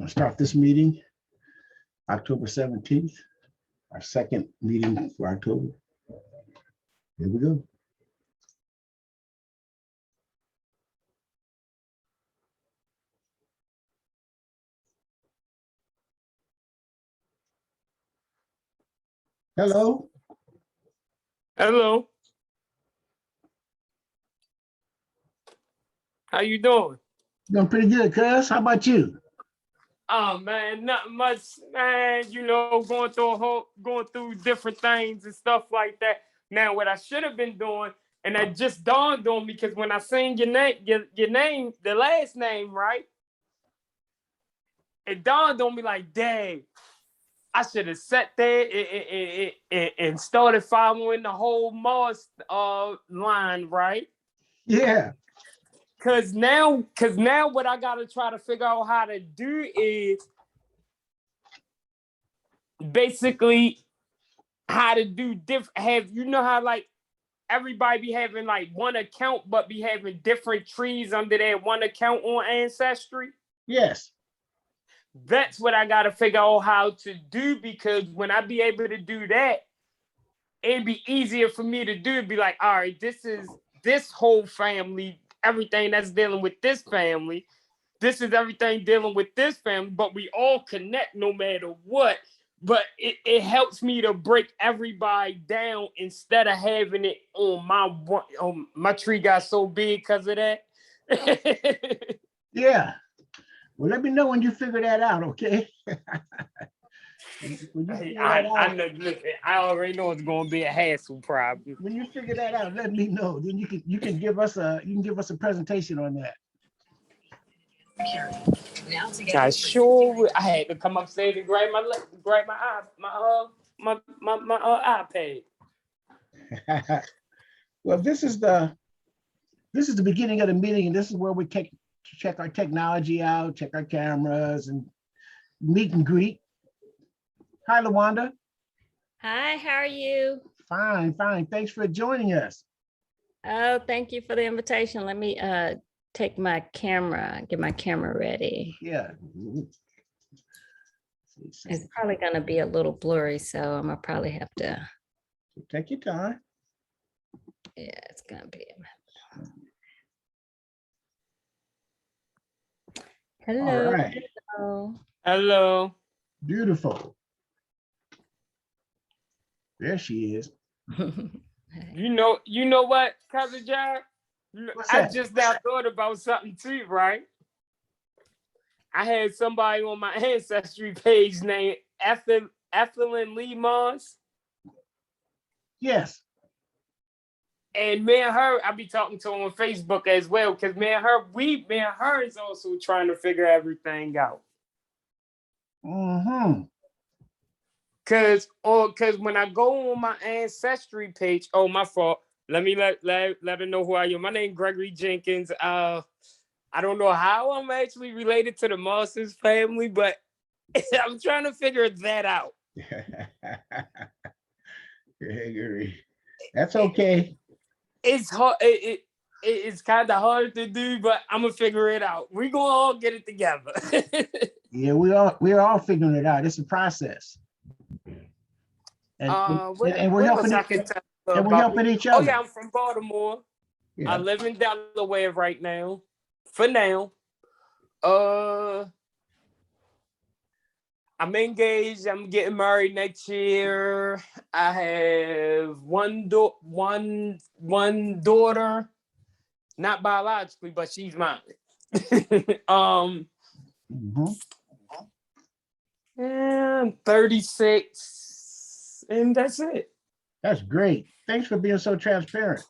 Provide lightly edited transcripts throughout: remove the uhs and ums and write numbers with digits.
I'll start this meeting, October 17th, our second meeting for October. Here we go. Hello. Hello. How you doing? Doing pretty good, cuz. How about you? Oh man, not much, man. You know, going through different things and stuff like that. Now, what I should have been doing, and that just dawned on me, because when I seen your name, the last name, right? It dawned on me like, dang, I should have sat there and started following the whole Moss line, right? Yeah. Cause now what I gotta try to figure out how to do is basically how to do how like everybody be having like one account but be having different trees under that one account on Ancestry? Yes. That's what I gotta figure out how to do, because when I be able to do that, it'd be easier for me to do. Be like, all right, this is this whole family, everything that's dealing with this family. This is everything dealing with this family, but we all connect no matter what. But it helps me to break everybody down instead of having it on my tree got so big because of that. Yeah. Well, let me know when you figure that out, okay? When you figure that out, I know. Listen, I already know it's going to be a hassle problem. when you figure that out, let me know. Then you can give us a presentation on that. I sure would. I had to come upstairs and grab my iPad. Well, this is the beginning of the meeting, and this is where we check our technology out, check our cameras, and meet and greet. Hi, Lawanda. Hi, how are you? Fine, fine. Thanks for joining us. Oh, thank you for the invitation. Let me get my camera ready. Yeah. It's probably gonna be a little blurry, so I'm gonna probably have to. Take your time. Yeah, it's gonna be. Hello. All right. Hello. Beautiful. There she is. You know what, Cousin John? I just now thought about something too, right? I had somebody on my Ancestry page named Ethelyn Lee Moss. Yes. And me and her, I be talking to her on Facebook as well, because me and her is also trying to figure everything out. Mm-hmm. Cause when I go on my Ancestry page, oh, my fault. Let me let her know who I am. My name is Gregory Jenkins. I don't know how I'm actually related to the Mosses family, but I'm trying to figure that out. Gregory. That's okay. It's hard. It's kind of hard to do, but I'm gonna figure it out. We're gonna all get it together. Yeah, we're all figuring it out. It's a process. And we're helping each other. Oh yeah, I'm from Baltimore. Yeah. I live in Delaware right now. For now. I'm engaged. I'm getting married next year. I have one daughter, not biologically, but she's mine. I'm 36, and that's it. That's great. Thanks for being so transparent.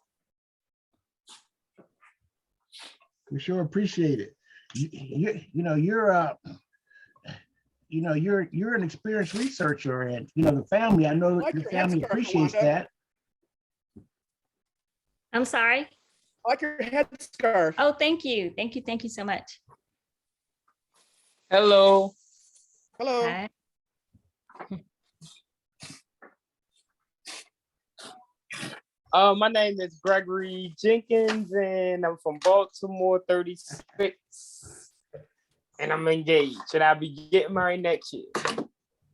We sure appreciate it. You're an experienced researcher, and the family. I know that your family appreciates that. I'm sorry. I like your headscarf. Oh, thank you. Thank you so much. Hello. Hello. Hi. My name is Gregory Jenkins, and I'm from Baltimore, 36. and I'm engaged, and I'll be getting married next year.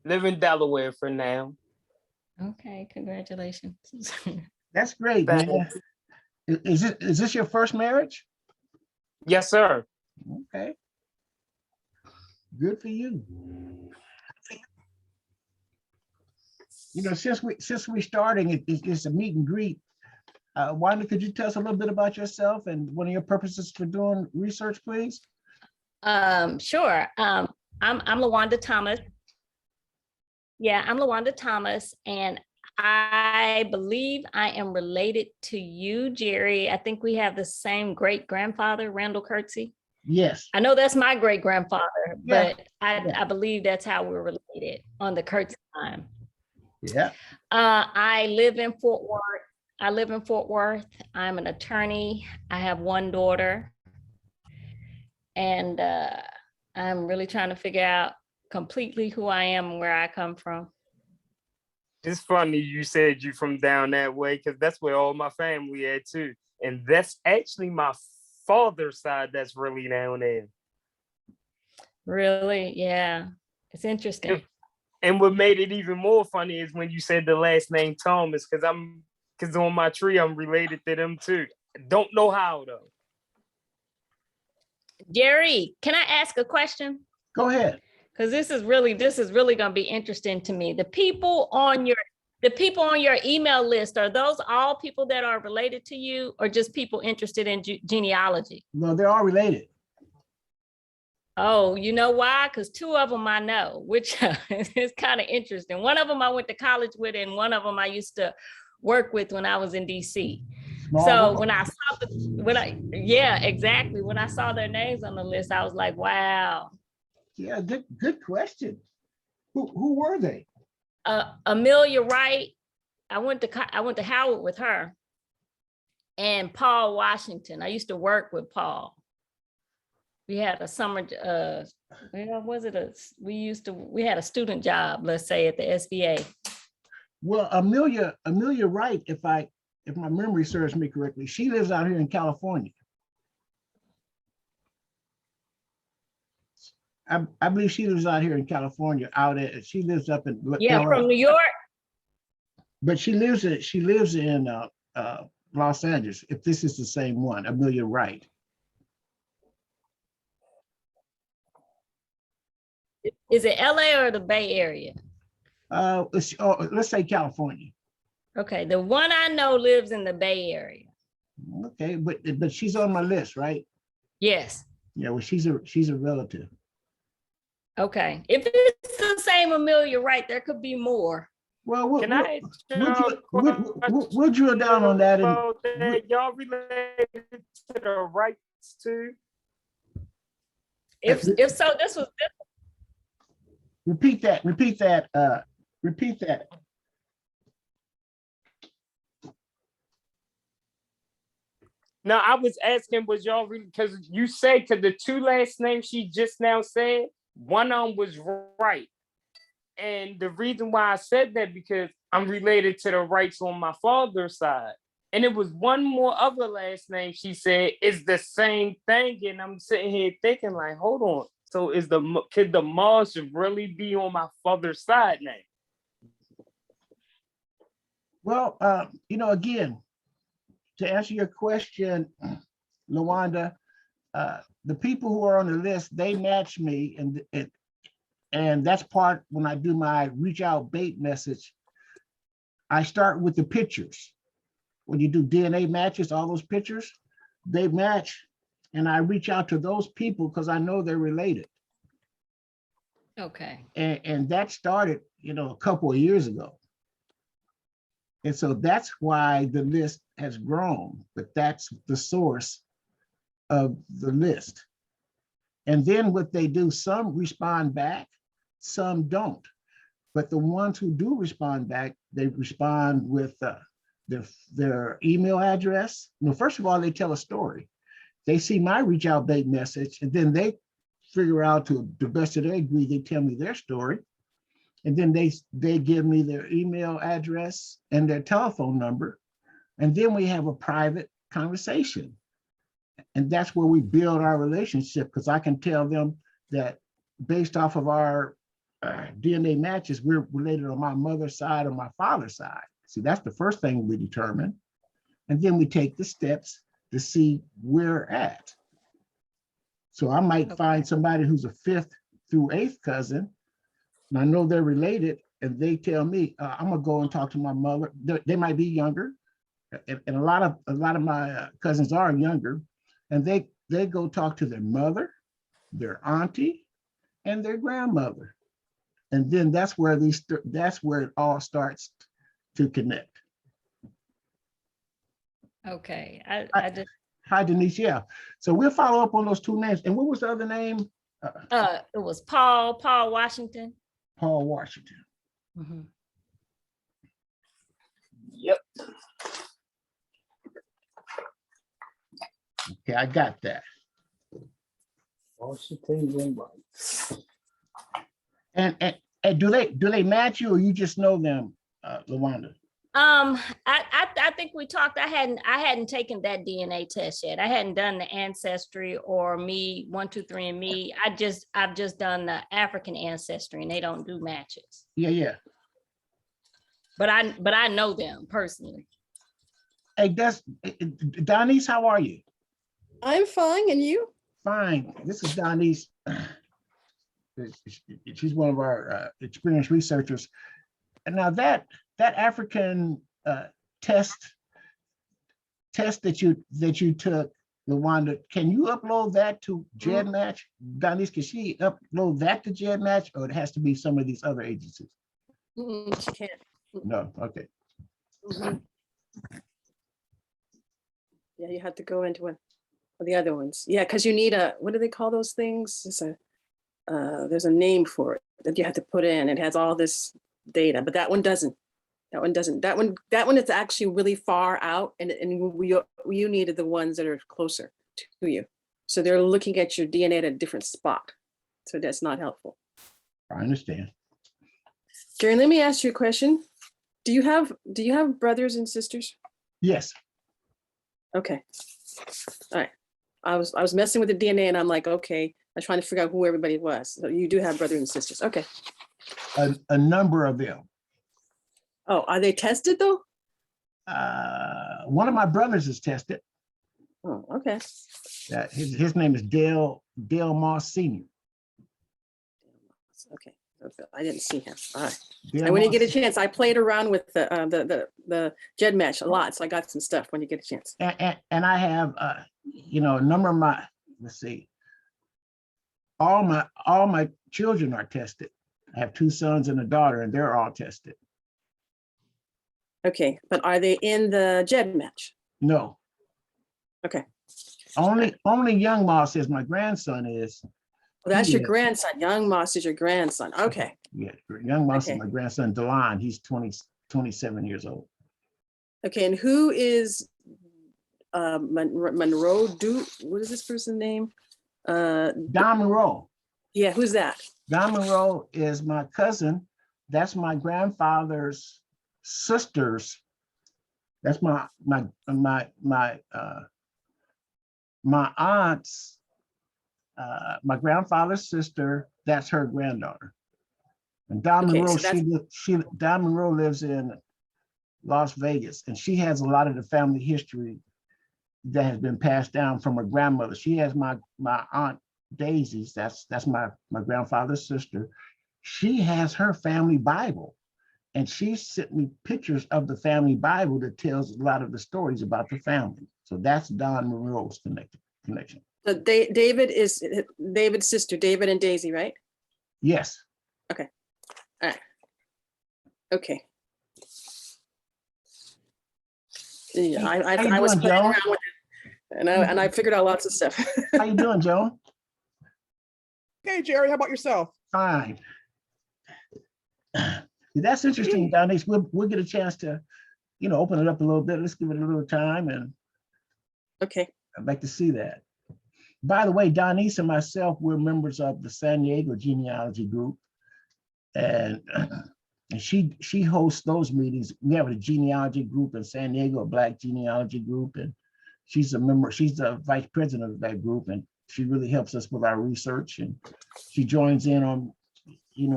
Live in Delaware for now. Okay, congratulations. That's great, Thank man. Is this your first marriage? Yes, sir. Okay. Good for you. You know, since we're starting, it's a meet and greet. Wanda, could you tell us a little bit about yourself and one of your purposes for doing research, please? Sure. I'm LaWanda Thomas. Yeah, I'm LaWanda Thomas, and I believe I am related to you, Jerry. I think we have the same great grandfather, Randall Curtsey. Yes. I know that's my great grandfather, Yeah. but I believe that's how we're related on the Curtsey line. Yeah. I live in Fort Worth. I'm an attorney. I have one daughter, and I'm really trying to figure out completely who I am and where I come from. It's funny you said you from down that way, because that's where all my family at too. And that's actually my father's side that's really down there. Really? Yeah. It's interesting. And what made it even more funny is when you said the last name Thomas, because on my tree, I'm related to them too. Don't know how though. Jerry, can I ask a question? Go ahead. Because this is really going to be interesting to me. The people on your email list, are those all people that are related to you, or just people interested in genealogy? No, they're all related. Oh, you know why? Because two of them I know, which is kind of interesting. One of them I went to college with, and one of them I used to work with when I was in DC. So when I saw yeah, exactly. When I saw their names on the list, I was like, wow. Yeah, good question. Who were they? Amelia Wright. I went to Howard with her, and Paul Washington. I used to work with Paul. We had a summer, we had a student job, let's say, at the SVA. Well, Amelia Wright, if my memory serves me correctly, she lives out here in California. I believe she lives out here in California. She lives up in LA. From New York. But she lives in Los Angeles. If this is the same one, Amelia Wright. Is it LA or the Bay Area? Let's say California. Okay, the one I know lives in the Bay Area. Okay, but she's on my list, right? Yes. Yeah, well, she's a relative. Okay, if it's the same Amelia Wright, there could be more. Well, we'll drill down on that. Y'all related to the Wrights too? If so, this was. Repeat that. No, I was asking, was y'all really, because you said, because the two last names she just now said, one of them was Wright. And the reason why I said that, because I'm related to the Wrights on my father's side. And it was one more other last name she said is the same thing. And I'm sitting here thinking like, hold on. So could the Moss really be on my father's side name? Well, again, to answer your question, LaWanda, the people who are on the list, they match me, and that's part when I do my reach out bait message. I start with the pictures. When you do DNA matches, all those pictures, they match, and I reach out to those people because I know they're related. Okay. And that started, a couple of years ago. And so that's why the list has grown, but that's the source of the list. And then what they do, some respond back, some don't. But the ones who do respond back, they respond with their email address. First of all, they tell a story. They see my reach out bait message, and then they figure out, to the best of their degree, they tell me their story. And then they give me their email address and their telephone number. And then we have a private conversation. And that's where we build our relationship, because I can tell them that based off of our DNA matches, we're related on my mother's side or my father's side. See, that's the first thing we determine. And then we take the steps to see where we're at. So I might find somebody who's a 5th through 8th cousin, and I know they're related, and they tell me, I'm gonna go and talk to my mother. They might be younger, and a lot of my cousins are younger, and they go talk to their mother, their auntie, and their grandmother. And then that's where it all starts to connect. Okay, I just. Hi, Denise. Yeah. So we'll follow up on those 2 names. And what was the other name? It was Paul Washington. Paul Washington. Mm-hmm. Yep. Okay, I got that. Washington. And do they match you, or you just know them, LaWanda? I think we talked. I hadn't taken that DNA test yet. I hadn't done the ancestry or me 123andMe. I've just done the African ancestry, and they don't do matches. Yeah. But I know them personally. Hey, Donise, how are you? I'm fine, and you? Fine. This is Donise. She's one of our experienced researchers. And now that African test that you took, LaWanda, can you upload that to GEDmatch? Donise, can she upload that to GEDmatch, or it has to be some of these other agencies? She can't. No, okay. Mhm. Yeah, you have to go into one of the other ones. Yeah, because you need what do they call those things? There's a name for it that you have to put in. It has all this data, but that one doesn't. That one is actually really far out, and you needed the ones that are closer to you. So they're looking at your DNA at a different spot. So that's not helpful. I understand. Jerry, let me ask you a question. Do you have brothers and sisters? Yes. Okay. All right. I was messing with the DNA, and I'm like, okay, I was trying to figure out who everybody was. So you do have brothers and sisters. Okay. A number of them. Oh, are they tested though? One of my brothers is tested. Oh, okay. His name is Dale Moss Sr. Okay. I didn't see him. All right. Dale And when you Moss. get a chance, I played around with the GEDmatch a lot, so I got some stuff when you get a chance. And I have a number of my, let's see, all my children are tested. I have 2 sons and a daughter, and they're all tested. Okay, but are they in the GEDmatch? No. Okay. Only Young Moss is my grandson is. Well, that's your Yeah. grandson. Young Moss is your grandson. Okay. Yeah, Young Moss Okay. is my grandson, Delon. He's 27 years old. Okay, and who is Monroe? What is this person's name? Don Monroe. Yeah, who's that? Don Monroe is my cousin. That's my grandfather's sisters. That's my aunt's, my grandfather's sister. That's her granddaughter. And Don Okay, Monroe, so Don Monroe lives in Las Vegas, and she has a lot of the family history that has been passed down from her grandmother. She has my aunt Daisy's. That's my grandfather's sister. She has her family Bible, and she sent me pictures of the family Bible that tells a lot of the stories about the family. So that's Don Monroe's connection. So David is David's sister, David and Daisy, right? Yes. Okay. All right. Okay. Yeah, I was playing around with it, and I figured out lots of stuff. How you doing, Joan? Hey, Jerry, how about yourself? Fine. That's interesting, Donise. We'll get a chance to, open it up a little bit. Let's give it a little time, and Okay. I'd like to see that. By the way, Donise and myself, we're members of the San Diego Genealogy group, and she hosts those meetings. We have a genealogy group in San Diego, a Black genealogy group, and she's a member. She's the vice president of that group, and she really helps us with our research, and she joins in on,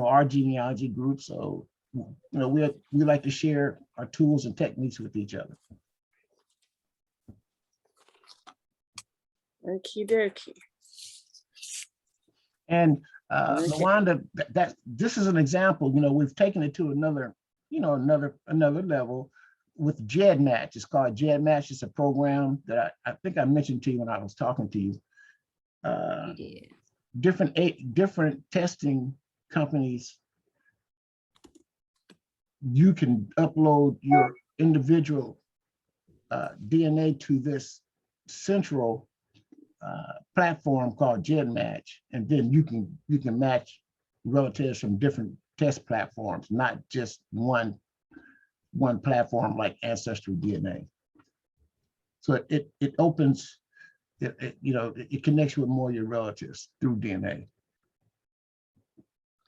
our genealogy group. So, we like to share our tools and techniques with each other. Okie dokie. And Okay. Lawanda, that this is an example. We've taken it to another level with GEDmatch. It's called GEDmatch. It's a program that I think I mentioned to you when I was talking to you. Different testing companies, you can upload your individual DNA to this central platform called GEDmatch, and then you can match relatives from different test platforms, not just one platform like Ancestry DNA. So it opens, it connects with more of your relatives through DNA.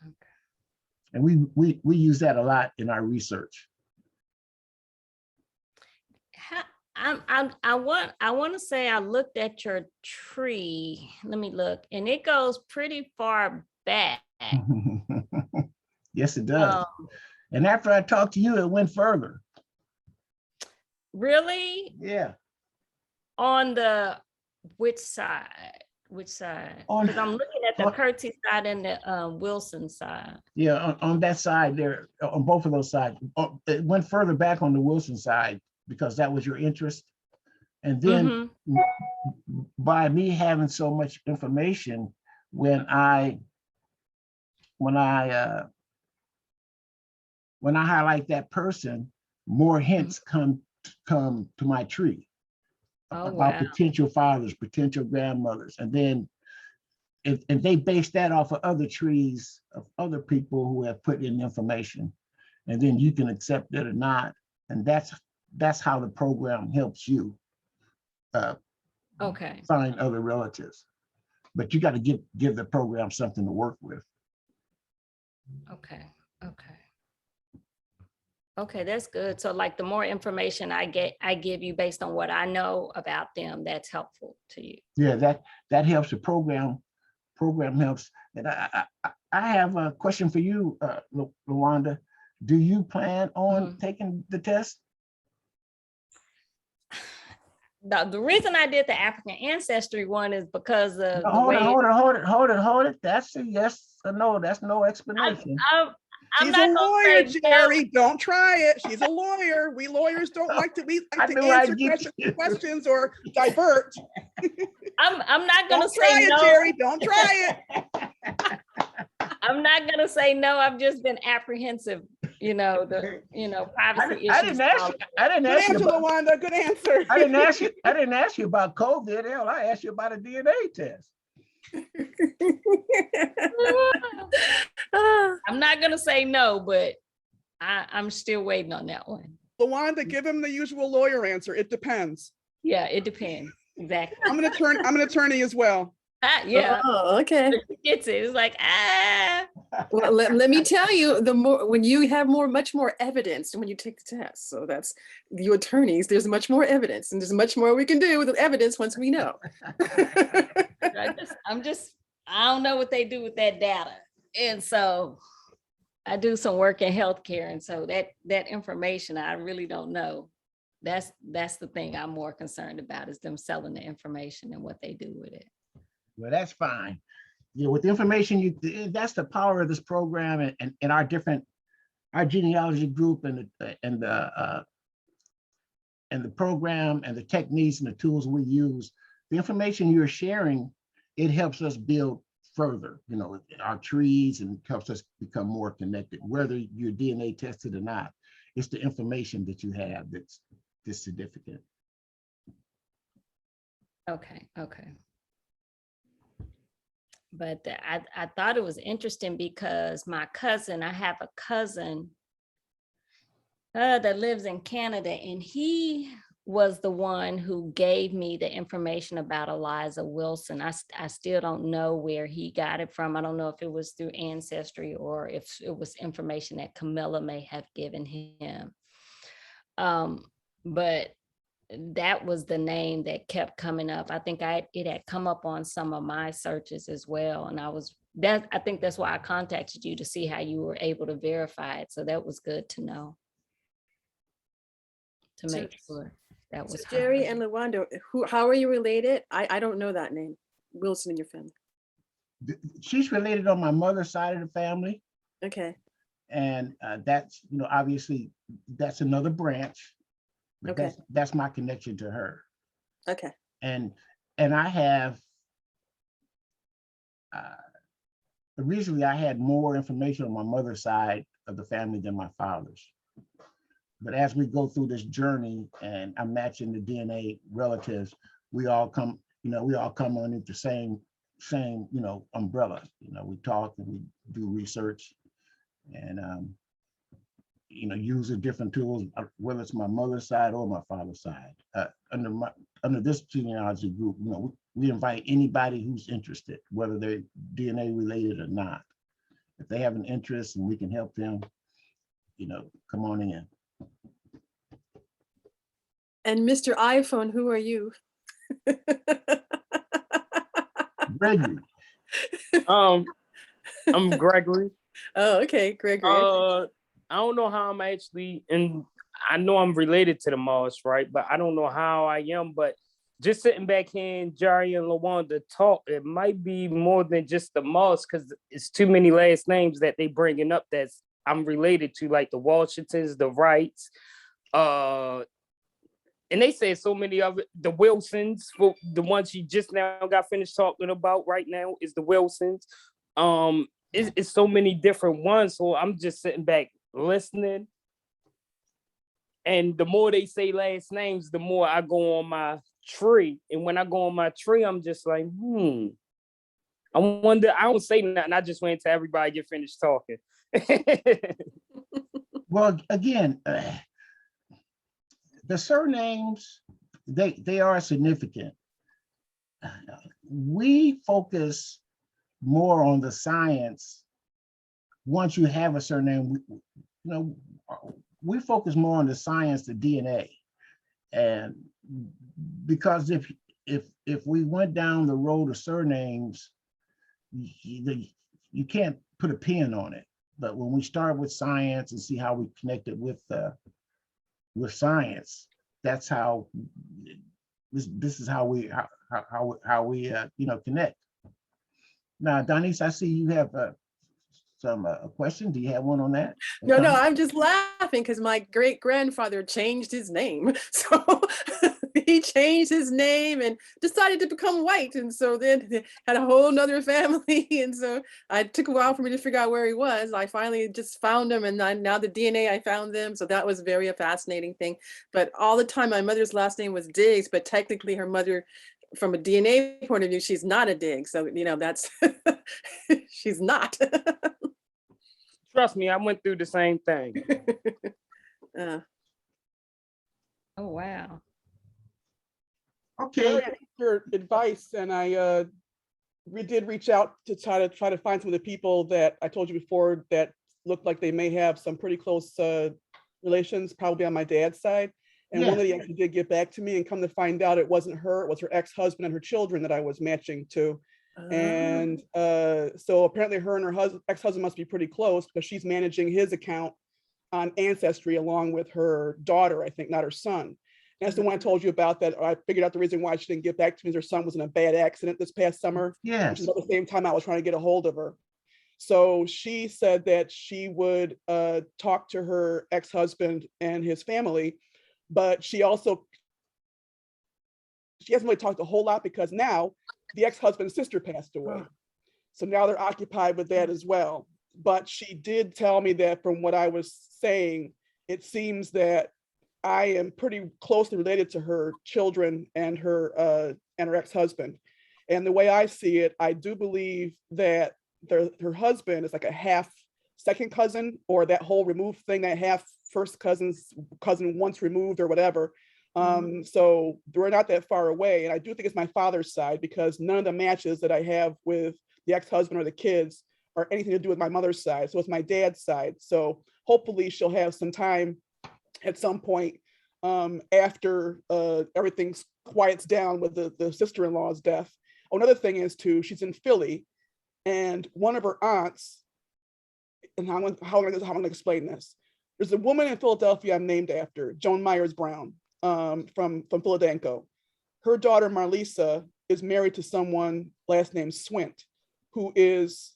Okay. And we use that a lot in our research. I want to say I looked at your tree. Let me look, and it goes pretty far back. Yes, it does. And after I talked to you, it went further. Really? Yeah. On the which side? Which side? Because I'm looking at the Curtis side and the Wilson side. Yeah, on that side there, on both of those sides. It went further back on the Wilson side because that was your interest. And then by me having so much information, when I highlight that person, more hints come to my tree about potential fathers, potential grandmothers, and then and they base that off of other trees of other people who have put in information, and then you can accept it or not, and that's how the program helps you find other relatives. But you got to give the program something to work with. Okay, that's good. So like the more information I give you based on what I know about them, that's helpful to you. Yeah, that helps. The program helps. And I have a question for you, Lawanda. Do you plan on taking the test? The reason I did the African ancestry one is because of Hold it. That's a yes or no. That's no explanation. She's a lawyer, Jerry. Don't try it. She's a lawyer. We lawyers don't like to answer questions or divert. I'm not gonna say try no. It, Jerry. Don't try it. I'm not gonna say no. I've just been apprehensive. Privacy issues. I didn't ask you about Lawanda. Good answer. I didn't ask you about COVID. Hell, I asked you about a DNA test. I'm not gonna say no, but I'm still waiting on that one. Lawanda, give him the usual lawyer answer. It depends. Yeah, it depends. Exactly. I'm an attorney as well. Yeah. Oh, okay. It's like Well, let me tell you, when you have much more evidence when you take the test. So that's you attorneys. There's much more evidence, and there's much more we can do with the evidence once we know. I don't know what they do with that data, and so I do some work in healthcare, and so that information I really don't know. That's the thing I'm more concerned about is them selling the information and what they do with it. Well, that's fine. With the information, that's the power of this program and our genealogy group and the program and the techniques and the tools we use. The information you're sharing, it helps us build further, our trees, and helps us become more connected, whether you're DNA tested or not. It's the information that you have that's significant. Okay. But I thought it was interesting because I have a cousin that lives in Canada, and he was the one who gave me the information about Eliza Wilson. I still don't know where he got it from. I don't know if it was through Ancestry or if it was information that Camilla may have given him. But that was the name that kept coming up. I think it had come up on some of my searches as well. And I think that's why I contacted you to see how you were able to verify it. So that was good to know. To make sure that was her. Jerry and Lawanda, how are you related? I don't know that name. Wilson in your family. She's related on my mother's side of the family. Okay. And that's, obviously that's another branch. But Okay. That's my connection to her. Okay. And I have, originally I had more information on my mother's side of the family than my father's. But as we go through this journey and I'm matching the DNA relatives, we all come underneath the same, umbrella. We talk and we do research and, use the different tools, whether it's my mother's side or my father's side. Under this genealogy group, we invite anybody who's interested, whether they're DNA related or not. If they have an interest and we can help them, come on in. And Mr. iPhone, who are you? Gregory. I'm Gregory. Oh, okay, Gregory. I don't know how I'm actually, and I know I'm related to the Moss, right? But I don't know how I am. But just sitting back here and Jerry and Lawanda talk, it might be more than just the Moss because it's too many last names that they bringing up that's I'm related to, like the Washingtons, the Wrights, and they said so many of it, the Wilsons, for the one she just now got finished talking about right now is the Wilsons. It's so many different ones. So I'm just sitting back listening. And the more they say last names, the more I go on my tree. And when I go on my tree, I'm just like, I wonder, I don't say nothing. I just wait until everybody get finished talking. Well, again, the surnames, they are significant. We focus more on the science. Once you have a surname, we focus more on the science, the DNA. And because if we went down the road of surnames, you can't put a pin on it. But when we start with science and see how we connect it with science, that's how this is how we connect. Now, Donise, I see you have some question. Do you have one on that? No, I'm just laughing because my great grandfather changed his name. So he changed his name and decided to become white. And so then had a whole nother family. And so it took a while for me to figure out where he was. I finally just found him. And now the DNA, I found them. So that was a fascinating thing. But all the time, my mother's last name was Diggs, but technically her mother, from a DNA point of view, she's not a Diggs. So, that's, she's not. Trust me, I went through the same thing. Oh, wow. Okay. Your advice, and we did reach out to try to find some of the people that I told you before that looked like they may have some pretty close relations, probably on my dad's side. And one lady actually did get back to me, and come to find out it wasn't her, it was her ex-husband and her children that I was matching to. And so apparently her and her ex-husband must be pretty close because she's managing his account on Ancestry along with her daughter, I think, not her son. And that's the one I told you about, that I figured out the reason why she didn't get back to me is her son was in a bad accident this past summer. Yes. Which is at the same time I was trying to get a hold of her. So she said that she would talk to her ex-husband and his family, but she hasn't really talked a whole lot because now the ex-husband's sister passed away. So now they're occupied with that as well. But she did tell me that from what I was saying, it seems that I am pretty closely related to her children and her ex-husband. And the way I see it, I do believe that her husband is like a half second cousin, or that whole removed thing, that half first cousin once removed or whatever. So we're not that far away. And I do think it's my father's side, because none of the matches that I have with the ex-husband or the kids are anything to do with my mother's side. So it's my dad's side. So hopefully she'll have some time at some point after everything quiets down with the sister-in-law's death. Oh, another thing is too, she's in Philly, and one of her aunts, and how I'm gonna explain this. There's a woman in Philadelphia I'm named after, Joan Myers Brown, from Philadelphia. Her daughter Marlisa is married to someone last name Swint, who is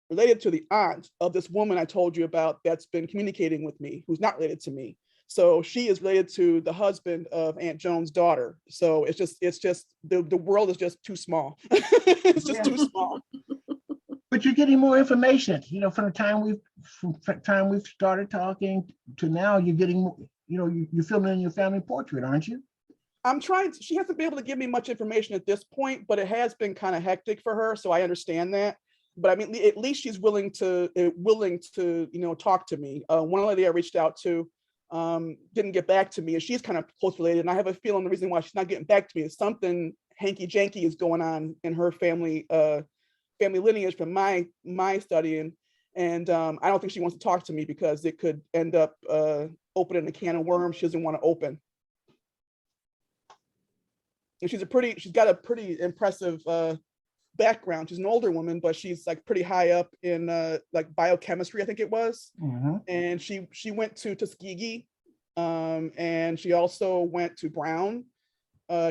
related to the aunt of this woman I told you about that's been communicating with me, who's not related to me. So she is related to the husband of Aunt Joan's daughter. So it's just the world is just too small. It's just too small. But you're getting more information, from the time we've started talking to now. You're getting, you're filling in your family portrait, aren't you? I'm trying to, she hasn't been able to give me much information at this point, but it has been kind of hectic for her. So I understand that. But I mean, at least she's willing to talk to me. One lady I reached out to didn't get back to me, and she's kind of close related. And I have a feeling the reason why she's not getting back to me is something hanky janky is going on in her family lineage from my studying. And I don't think she wants to talk to me because it could end up opening a can of worms she doesn't want to open. And she's got a pretty impressive background. She's an older woman, but she's like pretty high up in like biochemistry, I think it was. Mm-hmm. And she went to Tuskegee, and she also went to Brown.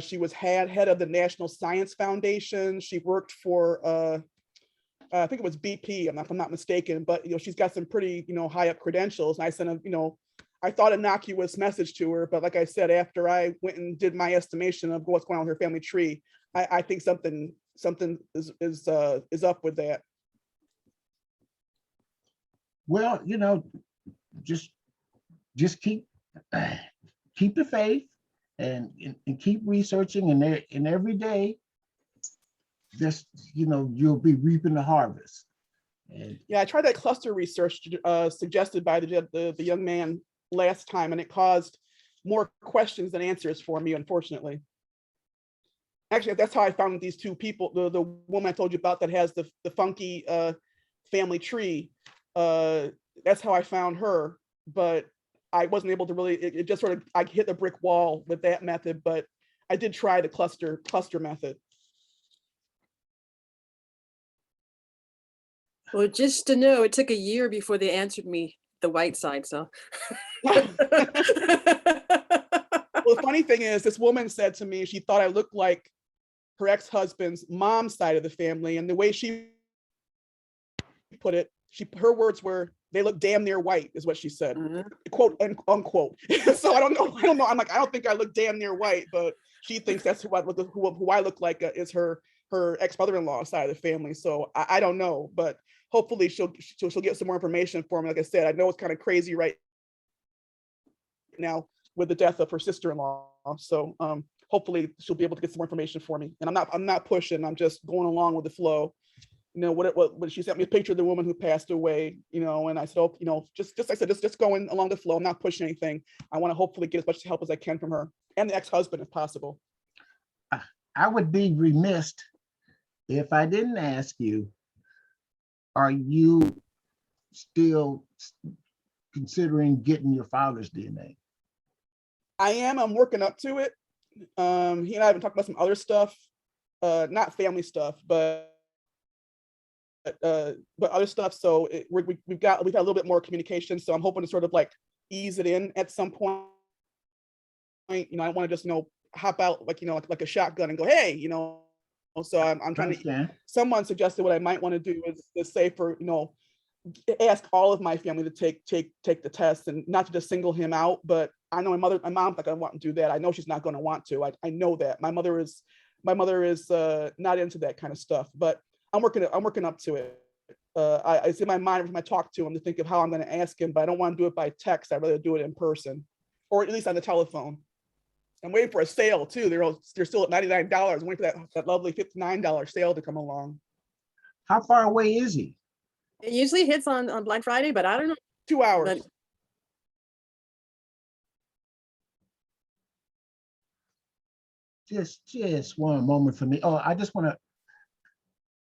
She was head of the National Science Foundation. She worked for I think it was BP, if I'm not mistaken, but she's got some pretty high up credentials. And I sent I thought innocuous message to her, but like I said, after I went and did my estimation of what's going on with her family tree, I think something is up with that. Well, just keep the faith and keep researching, and every day, just you'll be reaping the harvest. And yeah, I tried that cluster research suggested by the young man last time, and it caused more questions than answers for me, unfortunately. Actually, that's how I found these two people. The woman I told you about that has the funky family tree. That's how I found her, but I wasn't able to really. It just sort of, I hit the brick wall with that method. But I did try the cluster method. Well, just to know, it took a year before they answered me the white side. So. Well, the funny thing is, this woman said to me she thought I looked like her ex-husband's mom's side of the family, and the way she put it, her words were, "They look damn near white," is what she said, quote unquote. So I don't know. I'm like, I don't think I look damn near white, but she thinks that's who I look like is her ex-mother-in-law side of the family. So I don't know, but hopefully she'll get some more information for me. Like I said, I know it's kind of crazy right now with the death of her sister-in-law. So hopefully she'll be able to get some more information for me. And I'm not pushing. I'm just going along with the flow. What she sent me a picture of the woman who passed away. And I said, oh, just going along the flow. I'm not pushing anything. I want to hopefully get as much help as I can from her and the ex-husband if possible. I would be remiss if I didn't ask you, are you still considering getting your father's DNA? I am. I'm working up to it. He and I have been talking about some other stuff, not family stuff, but other stuff. So we've had a little bit more communication. So I'm hoping to sort of like ease it in at some point. I want to just hop out like like a shotgun and go, hey, So I'm trying to. Someone suggested what I might want to do is say for ask all of my family to take the test, and not to just single him out. But I know my mom's not going to want to do that. I know she's not going to want to. I know that my mother is not into that kind of stuff. But I'm working up to it. It's in my mind every time I talk to him to think of how I'm going to ask him, but I don't want to do it by text. I'd rather do it in person, or at least on the telephone. I'm waiting for a sale too. They're still at $99. I'm waiting for that lovely $59 sale to come along. How far away is he? It usually hits on Black Friday, but I don't know. 2 hours. Just one moment for me. Oh, I just want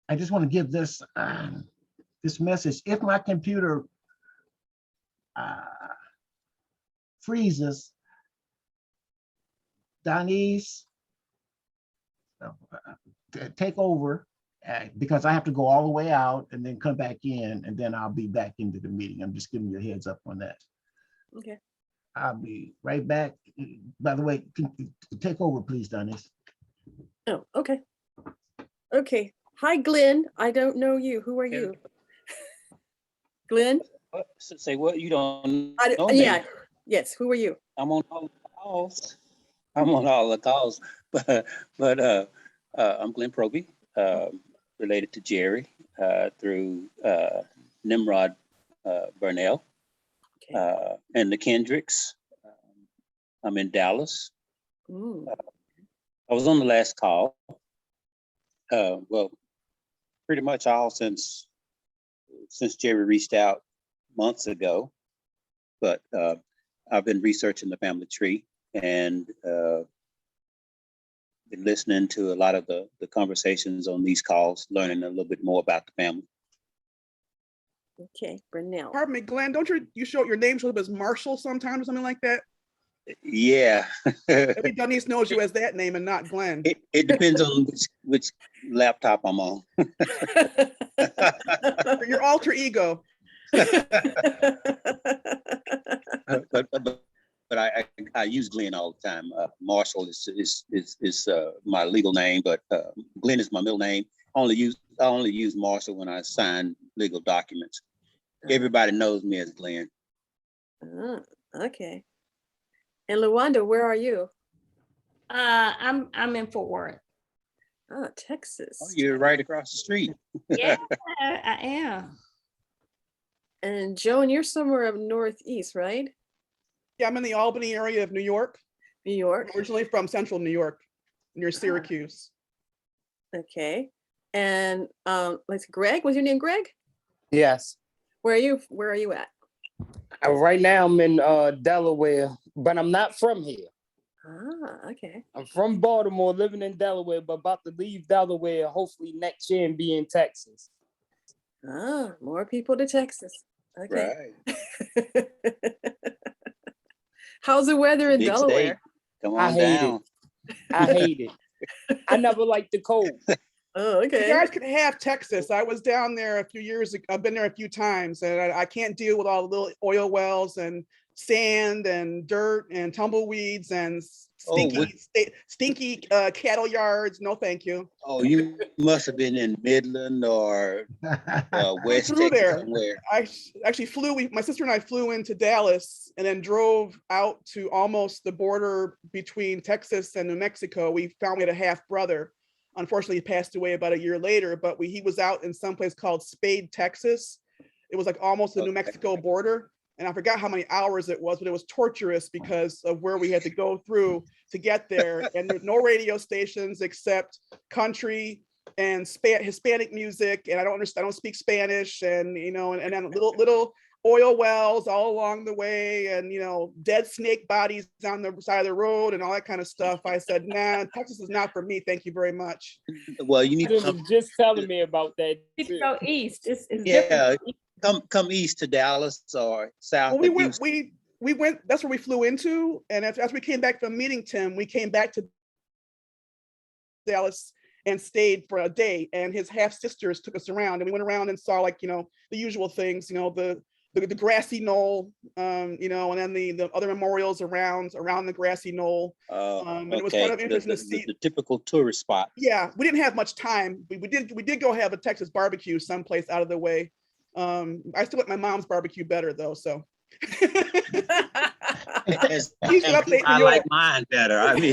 to give this this message. If my computer freezes, Donise, take over because I have to go all the way out and then come back in, and then I'll be back into the meeting. I'm just giving you a heads up on that. Okay. I'll be right back. By the way, take over, please, Donise. Oh, okay. Okay. Hi, Glenn. I don't know you. Who are you? Glenn? Say what? You don't I, know me. yeah. Yes. Who are you? I'm on all the calls. I'm on all the calls, but I'm Glenn Proby, related to Jerry through Nimrod Burnell, Okay. and the Kendricks. I'm in Dallas. Mm. I was on the last call. Well, pretty much all since Jerry reached out months ago, but I've been researching the family tree and been listening to a lot of the conversations on these calls, learning a little bit more about the family. Okay, Brunel. Pardon me, Glenn, don't you show your name shows up as Marshall sometimes or something like that? Yeah. Maybe Donise knows you as that name and not Glenn. It depends on which laptop I'm on. Your alter ego. But I use Glenn all the time. Marshall is my legal name, but Glenn is my middle name. I only use Marshall when I sign legal documents. Everybody knows me as Glenn. Okay. And Lawanda, where are you? I'm in Fort Worth. Oh, Texas. Oh, you're right across the street. Yeah, I am. And Joan, you're somewhere up northeast, right? Yeah, I'm in the Albany area of New York. New York. I'm originally from central New York, near Syracuse. Okay. And let's see, Greg, was your name Greg? Yes. Where are you at? Right now I'm in Delaware, but I'm not from here. Ah, okay. I'm from Baltimore, living in Delaware, but about to leave Delaware hopefully next year and be in Texas. Ah, more people to Texas. Okay. Right. How's the weather in Big Delaware? State. Come I on hate down. I hate it. I never liked the cold. Oh, You okay. guys could have Texas. I was down there a few years ago. I've been there a few times, and I can't deal with all the little oil wells and sand and dirt and tumbleweeds and stinky cattle yards. No, thank you. Oh, you must have been in Midland or West Through Texas there. somewhere. I actually my sister and I flew into Dallas and then drove out to almost the border between Texas and New Mexico. We found we had a half brother. Unfortunately, he passed away about a year later, but he was out in some place called Spade, Texas. It was like almost the New Mexico border. And I forgot how many hours it was, but it was torturous because of where we had to go through to get there. And there's no radio stations except country and Hispanic music. And I don't speak Spanish, and and then little oil wells all along the way, and dead snake bodies on the side of the road and all that kind of stuff. I said, nah, Texas is not for me. Thank you very much. Well, you need You to was just telling me about that. People go east. It's yeah, different. come east to Dallas or south. Well, we of went, Houston. we went, that's where we flew into. And after we came back from meeting Tim, we came back to Dallas and stayed for a day. And his half sisters took us around, and we went around and saw the usual things, the grassy knoll, and then the other memorials around the grassy knoll. And it was kind of interesting to see the typical tourist spot. Yeah, we didn't have much time. We did go have a Texas barbecue someplace out of the way. I still like my mom's barbecue better though, so. I like mine better. I mean,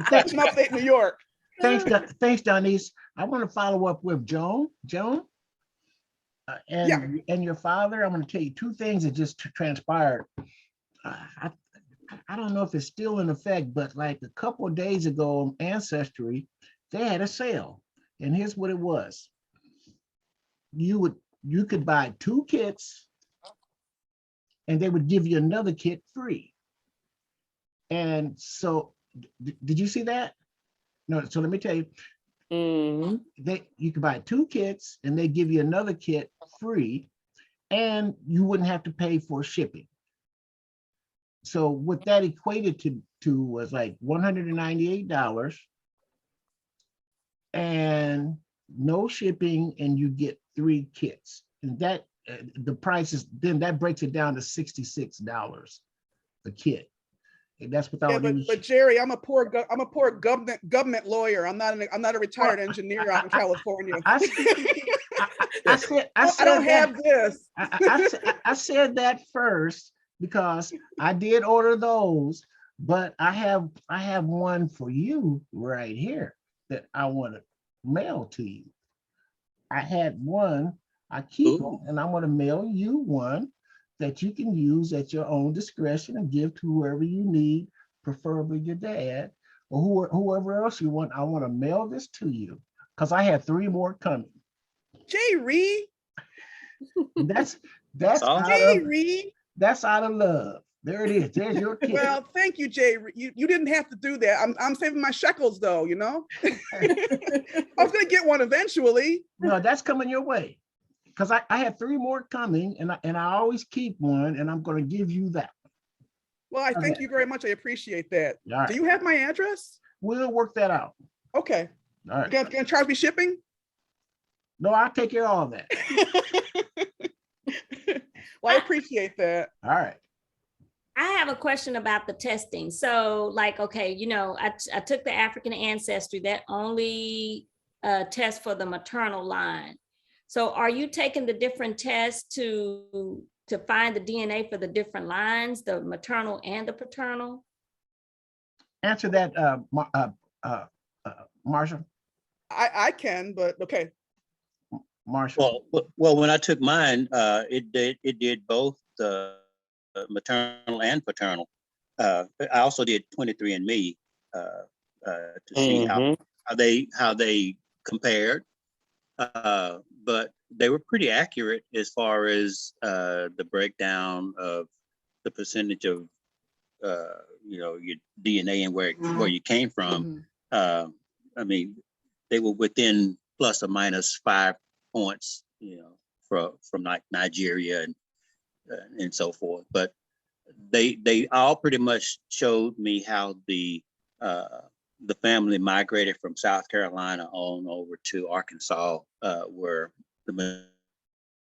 That's an update New York. Thanks, Donise. I want to follow up with Joan. And your father. I'm going to tell you two things that just transpired. I don't know if it's still in effect, but like a couple of days ago on Ancestry, they had a sale, and here's what it was. You could buy 2 kits, and they would give you another kit free. And so, did you see that? No. So let me tell you. You could buy 2 kits, and they give you another kit free, and you wouldn't have to pay for shipping. So what that equated to was like $198 and no shipping, and you get 3 kits. And that the price is, then that breaks it down to $66 a kit. And that's without but Jerry, I'm a poor government lawyer. I'm not a retired engineer out in California. I don't have this. I said that first because I did order those, but I have one for you right here that I want to mail to you. I had one, I keep them, and I'm going to mail you one that you can use at your own discretion and give to whoever you need, preferably your dad or whoever else you want. I want to mail this to you because I have 3 more coming. Jay Reed. That's Jay that's out of love. There it is. There's your kid. Well, thank you, Jay. You didn't have to do that. I'm saving my shekels though, you know. I was gonna get one eventually. No, that's coming your way. Because I have 3 more coming, and I always keep one, and I'm gonna give you that. Well, I thank you very much. I appreciate that. Right. Do you have my address? We'll work that out. Okay. All right. You gonna charge me shipping? No, I'll take care of all that. Well, I appreciate that. All right. I have a question about the testing. So like, okay, you know, I took the African ancestry that only test for the maternal line. So are you taking the different tests to find the DNA for the different lines, the maternal and the paternal? Answer that, Marshall. I can, but okay. Marshall. Well, when I took mine, it did both the maternal and paternal. I also did 23andMe to see how they compared, but they were pretty accurate as far as the breakdown of the percentage of your DNA and where you came from. I mean, they were within plus or minus 5 points, from like Nigeria and so forth. But they all pretty much showed me how the family migrated from South Carolina on over to Arkansas, where the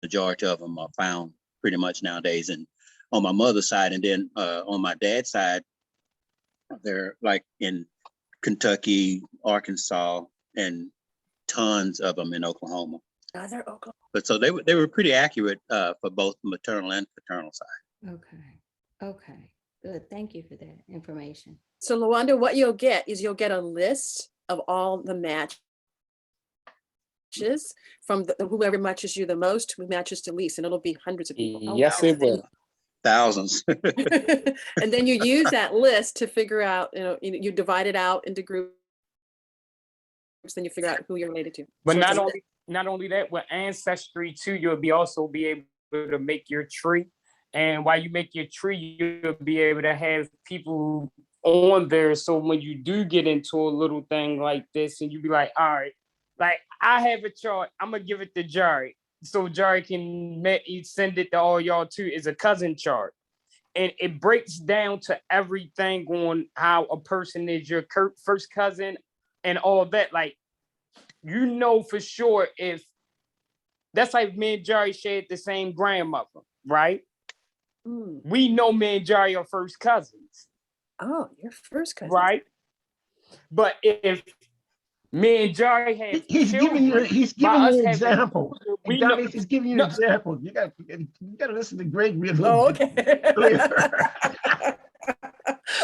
majority of them are found pretty much nowadays. And on my mother's side, and then on my dad's side, they're like in Kentucky, Arkansas, and tons of them in Oklahoma. They're Oklahoma. But so they were pretty accurate for both the maternal and paternal side. Okay, good. Thank you for that information. So Lawanda, what you'll get is you'll get a list of all the matches from whoever matches you the most, who matches the least, and it'll be hundreds of people. Yes, it will. Thousands. And then you use that list to figure out, you divide it out into groups, then you figure out who you're related to. But So not only that, with Ancestry too, you'll also be able to make your tree. And while you make your tree, you'll be able to have people on there. So when you do get into a little thing like this, and you be like, all right, like I have a chart, I'm gonna give it to Jari. So Jari can send it to all y'all too. It's a cousin chart. And it breaks down to everything on how a person is your first cousin and all that. Like, for sure if that's like me and Jari shared the same grandmother, right? We know me and Jari are first cousins. Oh, your first cousin. Right? But if me and Jari had He's giving you an example. He's giving you an example. You got to listen to Greg real little bit clearer.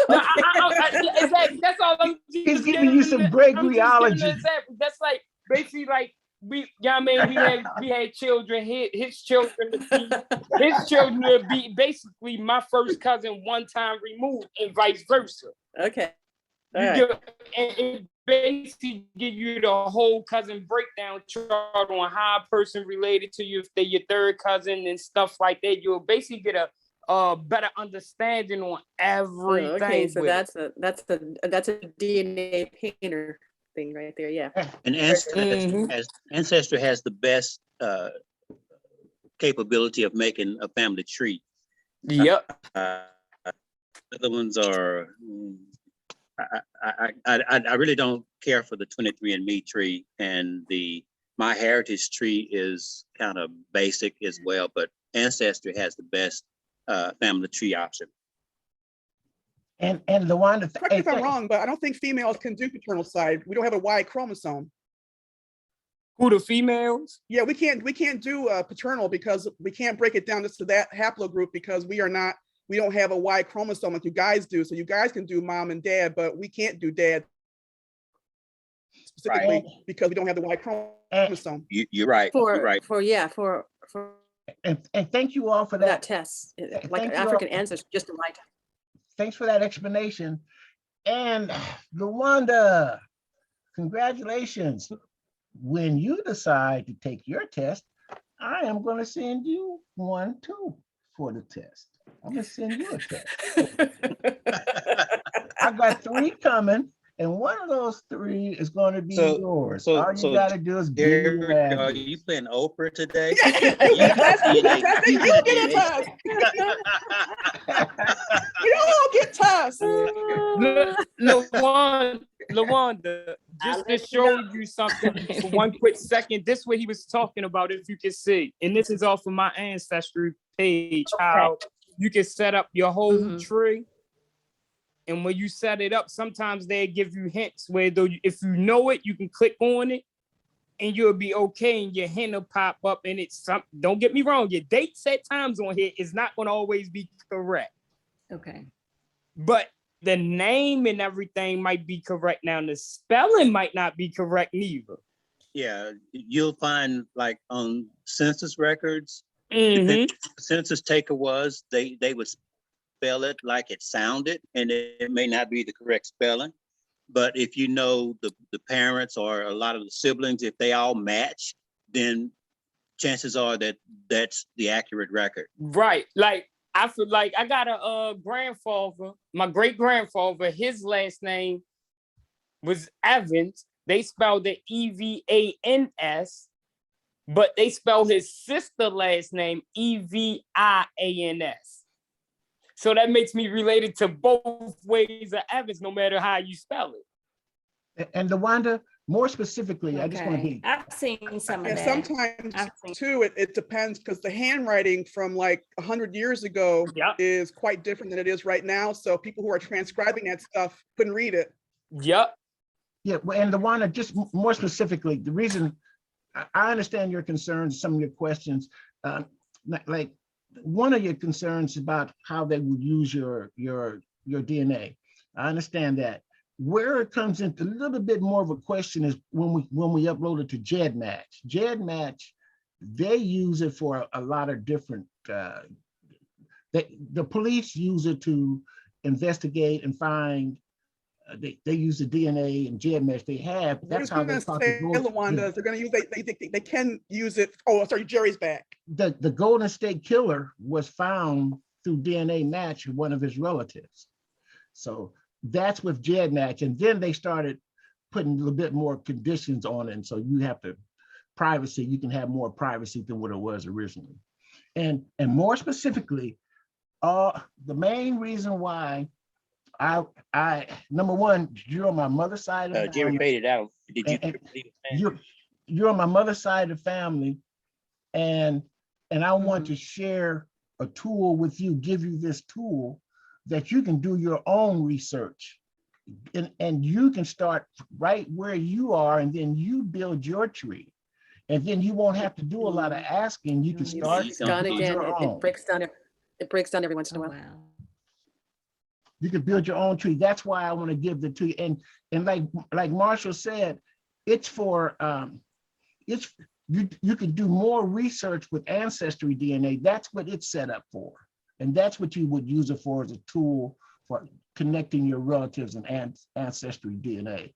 That's all I'm. He's giving you some Gregoryology. That's like basically like we had children. His children would be basically my first cousin one time removed, and vice versa. Okay. And it basically give you the whole cousin breakdown chart on how a person related to you, if they're your third cousin and stuff like that. You'll basically get a better understanding on everything. Okay, so that's a DNA painter thing right there. Yeah. And Ancestry has the best capability of making a family tree. Yep. The other ones are, I really don't care for the 23andMe tree, and the My Heritage tree is kind of basic as well, but Ancestry has the best family tree option. And the one that Correct me if I'm wrong, but I don't think females can do paternal side. We don't have a Y chromosome. Who, the females? Yeah, we can't do paternal because we can't break it down just to that haplogroup because we don't have a Y chromosome like you guys do. So you guys can do mom and dad, but we can't do dad specifically because we don't have the Y chromosome. You're right. You're right. For and thank you all for that that. test, Thank like you African all. ancestry, just a Y test. Thanks for that explanation. And Lawanda, congratulations. When you decide to take your test, I am going to send you one too for the test. I'm going to send you a test. I got 3 coming, and one of those 3 is going to be yours. All you got to do is give me your Are address. you playing Oprah today? You get a test. We all get tests. Lawanda, just to show you something for one quick second, this is what he was talking about, if you can see. And this is off of my Ancestry page, how you can set up your whole tree. And when you set it up, sometimes they give you hints where though if you know it, you can click on it and you'll be okay, and your hint will pop up, and it's some. Don't get me wrong, your date set times on here is not going to always be correct. Okay. But the name and everything might be correct. Now the spelling might not be correct neither. Yeah, you'll find like on census records, Mm-hmm. the census taker was, they would spell it like it sounded, and it may not be the correct spelling. But if you know the parents or a lot of the siblings, if they all match, then chances are that that's the accurate record. Right. Like I feel like I got a grandfather, my great grandfather, his last name was Evans. They spelled it Evans, but they spelled his sister last name Evians. So that makes me related to both ways of Evans, no matter how you spell it. And Lawanda, more specifically, I just want to be. I've seen some of Yeah, that. sometimes too, it depends because the handwriting from like 100 years ago is quite different than it is right now. So people who are transcribing that stuff couldn't read it. Yep. Yeah, and Lawanda, just more specifically, the reason I understand your concerns, some of your questions, like one of your concerns about how they would use your DNA. I understand that. Where it comes into a little bit more of a question is when we upload it to GEDmatch. GEDmatch, they use it for a lot of different. The police use it to investigate and find. They use the DNA and GEDmatch they have. That's how they talk to Lawanda, they're going to use they can use it. Oh, sorry, Jerry's back. The Golden State Killer was found through DNA match with one of his relatives. So that's with GEDmatch, and then they started putting a little bit more conditions on it. And so you have to privacy. You can have more privacy than what it was originally, and more specifically, the main reason why I number one, you're on my mother's side of the Jerry family. faded out. Did you? You're on my mother's side of the family, and I want to share a tool with you. Give you this tool that you can do your own research, and you can start right where you are, and then you build your tree, and then you won't have to do a lot of asking. You can start. It's gone again. It breaks down. It breaks down every once in a while. Wow. You can build your own tree. That's why I want to give the to you. And like Marshall said, it's for you can do more research with Ancestry DNA. That's what it's set up for. And that's what you would use it for, as a tool for connecting your relatives and Ancestry DNA.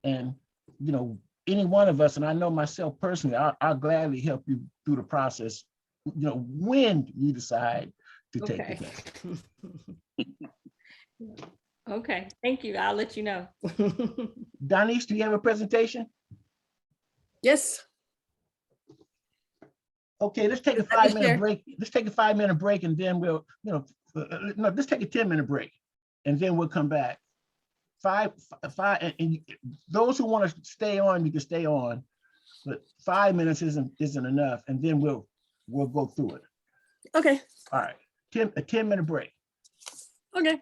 And, you know, any one of us, and I know myself personally, I'll gladly help you through the process, you know, when you decide to take the test. Okay, thank you. I'll let you know. Donise, do you have a presentation? Yes. Okay, let's take a 5-minute break. Let's take a 5-minute break, and then we'll, you know, no, let's take a 10-minute break. and then we'll come back. Five, and those who want to stay on, you can stay on, but 5 minutes isn't enough, and then we'll go through it. Okay, All right, a 10-minute break. okay.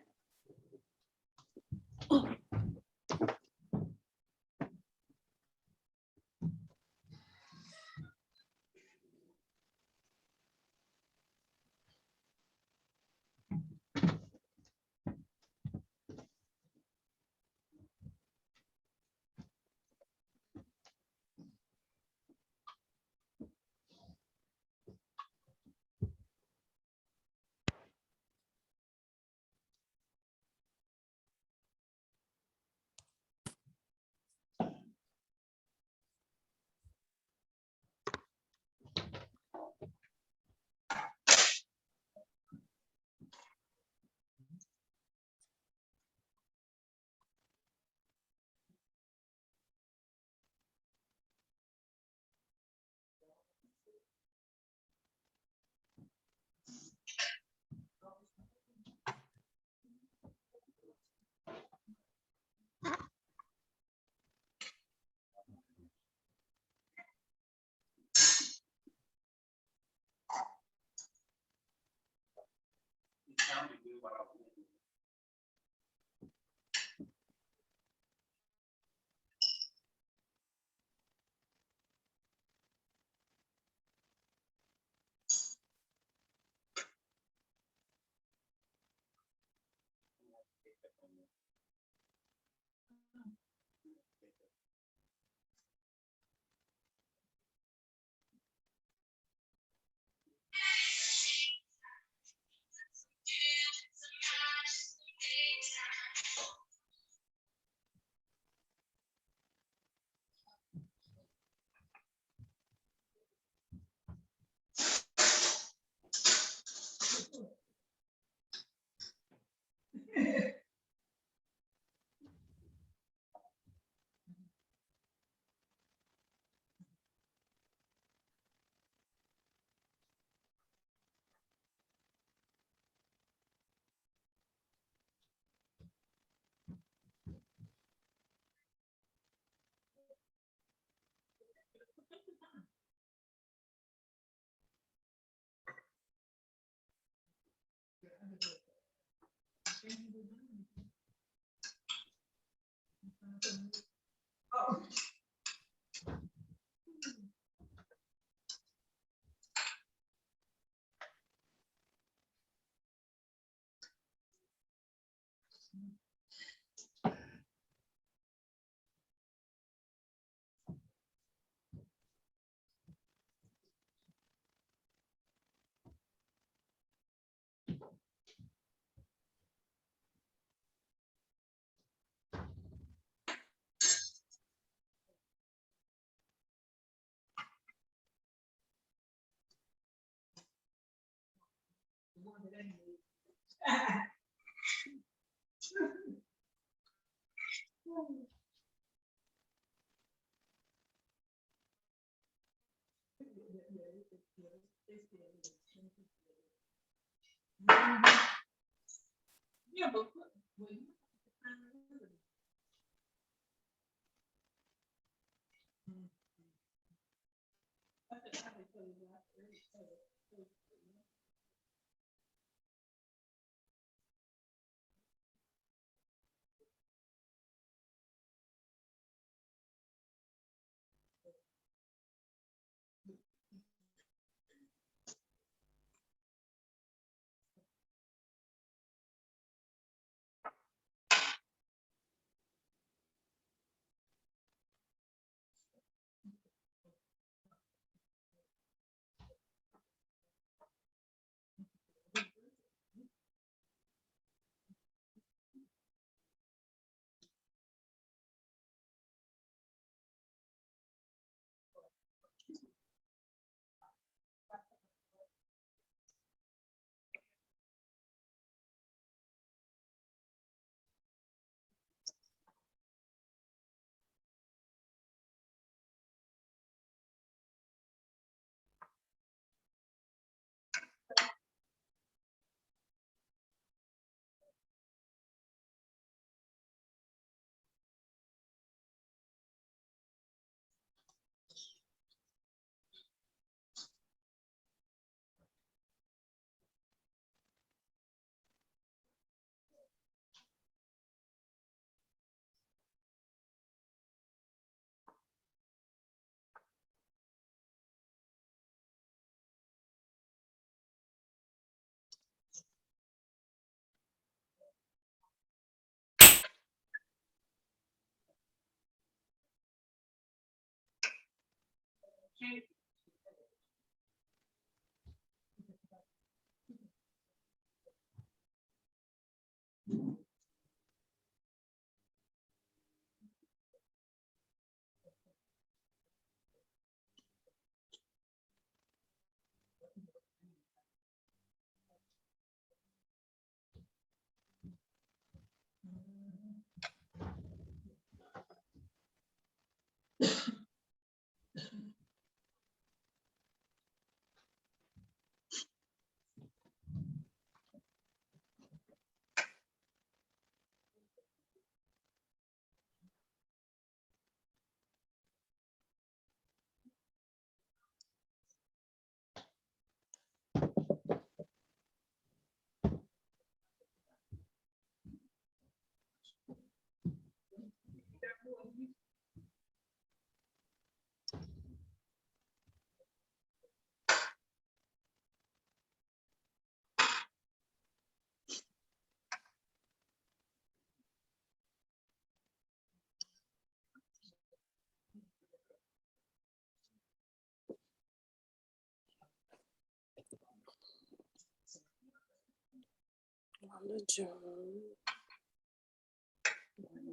Wanda Jones.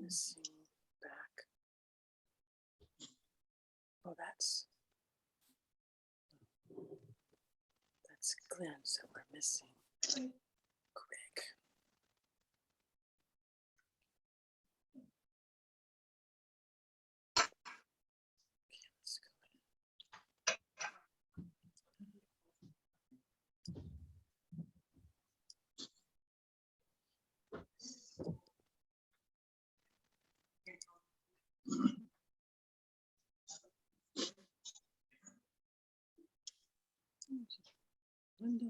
Missing back. Oh, that's Glenn, so we're missing Greg. Okay, let's go. Window.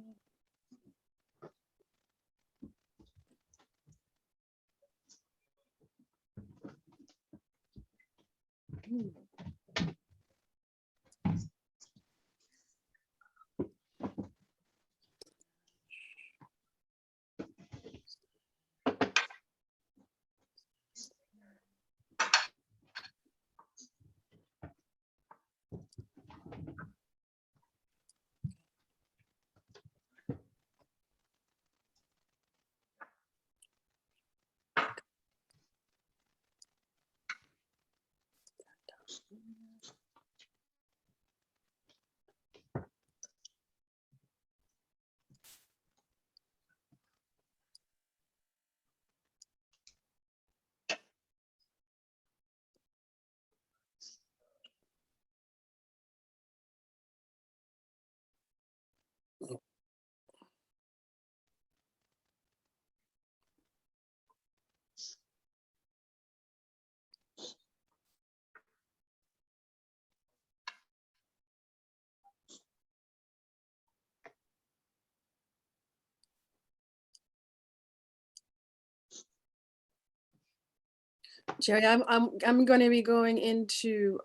Jerry, I'm going to be going into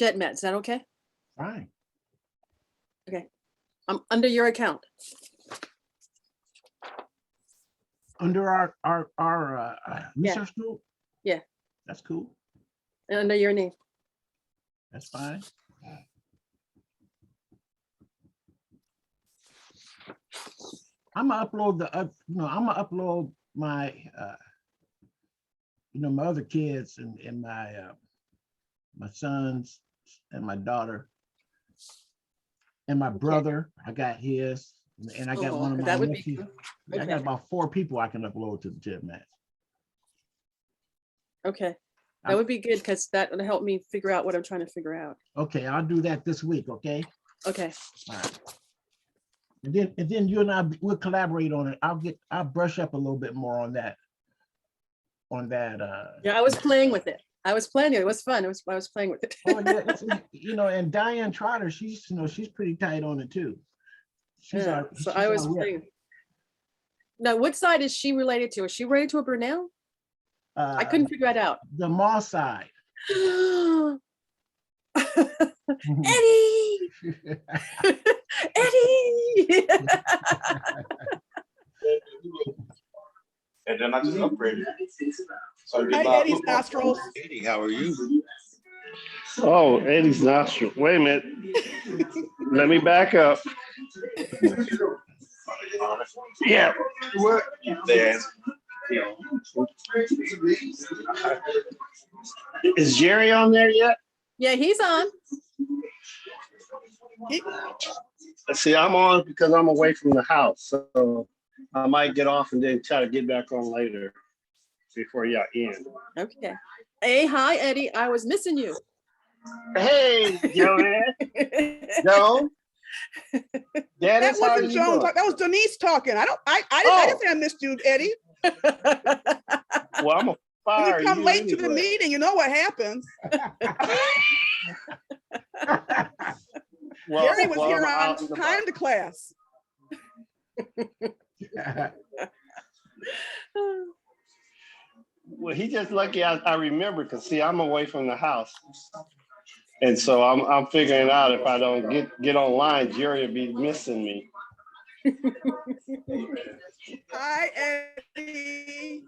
GEDmatch. Is that okay? Fine. Okay. I'm under your account. Under our research group? Yeah. That's cool. Under your name. That's fine. I'm gonna upload I'm gonna upload my my other kids and my sons and my daughter and my brother. I got his, and I got one of my that would be nephews. good. I got about 4 people I can upload to the GEDmatch. Okay. That would be good because that would help me figure out what I'm trying to figure out. Okay, I'll do that this week. Okay. Okay. All right. And then you and I will collaborate on it. I'll brush up a little bit more on that. Yeah, I was playing with it. I was playing it. It was fun. I was playing with it. Oh, yeah, and Diane Trotter, she's pretty tight on it too. Yeah, so I was playing. Now, what side is she related to? Is she related to a Brunel? I couldn't figure that out. The Moss side. Eddie! Eddie! And then I just upgraded. So Hi, Eddie's nostrils. Eddie, how are you? Oh, Eddie's nostril. Wait a minute. Let me back up. Yeah. What? There. Is Jerry on there yet? Yeah, he's on. See, I'm on because I'm away from the house, so I might get off and then try to get back on later before y'all end. Okay. Hey, hi, Eddie. I was missing you. Hey, Joanne. Joe. That wasn't Joan. That was Donise talking. I didn't say I missed you, Eddie. Well, I'm a fire. When you come late to the meeting, you know what happens. Gary was here on time to class. Well, he just lucky I remember, because see, I'm away from the house. And so I'm figuring out if I don't get online, Jerry will be missing me. Hi, Eddie.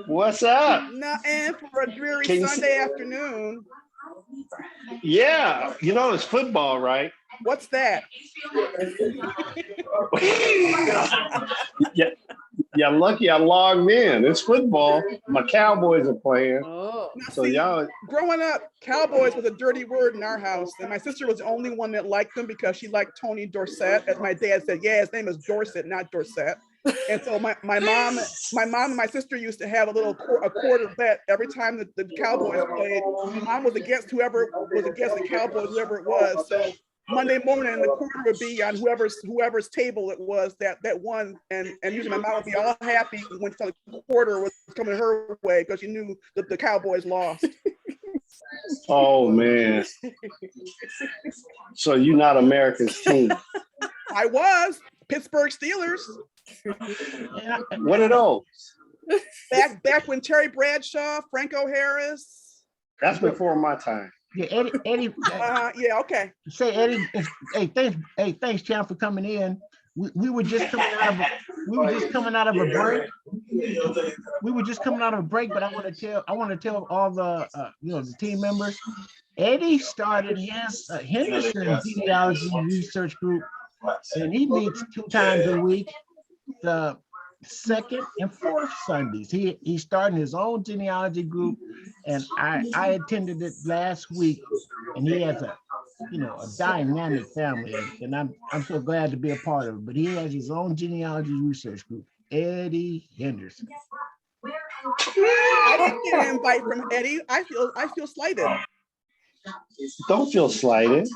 What's up? Nothing for a dreary Sunday afternoon. Yeah, you know it's football, right? What's that? Yeah, lucky I logged in. It's football. My Cowboys are playing. Oh, So y'all. Growing up, Cowboys was a dirty word in our house, and my sister was the only one that liked them because she liked Tony Dorsett. As my dad said, yeah, his name is Dorset, not Dorset. And so my mom and my sister used to have a quarter bet every time the Cowboys played. Mom was against whoever was against the Cowboys, whoever it was. So Monday morning, the quarter would be on whoever's table it was that won, and usually my mom would be all happy when the quarter was coming her way because she knew that the Cowboys lost. Oh man! So you're not America's team? I was Pittsburgh Steelers. What are those? Back when Terry Bradshaw, Franco Harris. That's before my time. Yeah, Eddie. Yeah, okay. Say, Eddie. Thanks, Champ, for coming in. We were just coming out of a break. We were just coming out of a break, but I want to tell all the the team members. Eddie started his Henderson genealogy research group, and he meets 2 times a week, the second and fourth Sundays. He's starting his own genealogy group, and I attended it last week, and he has a dynamic family, and I'm so glad to be a part of it. But he has his own genealogy research group, Eddie Henderson. I didn't get an invite from Eddie. I feel slighted. Don't feel slighted.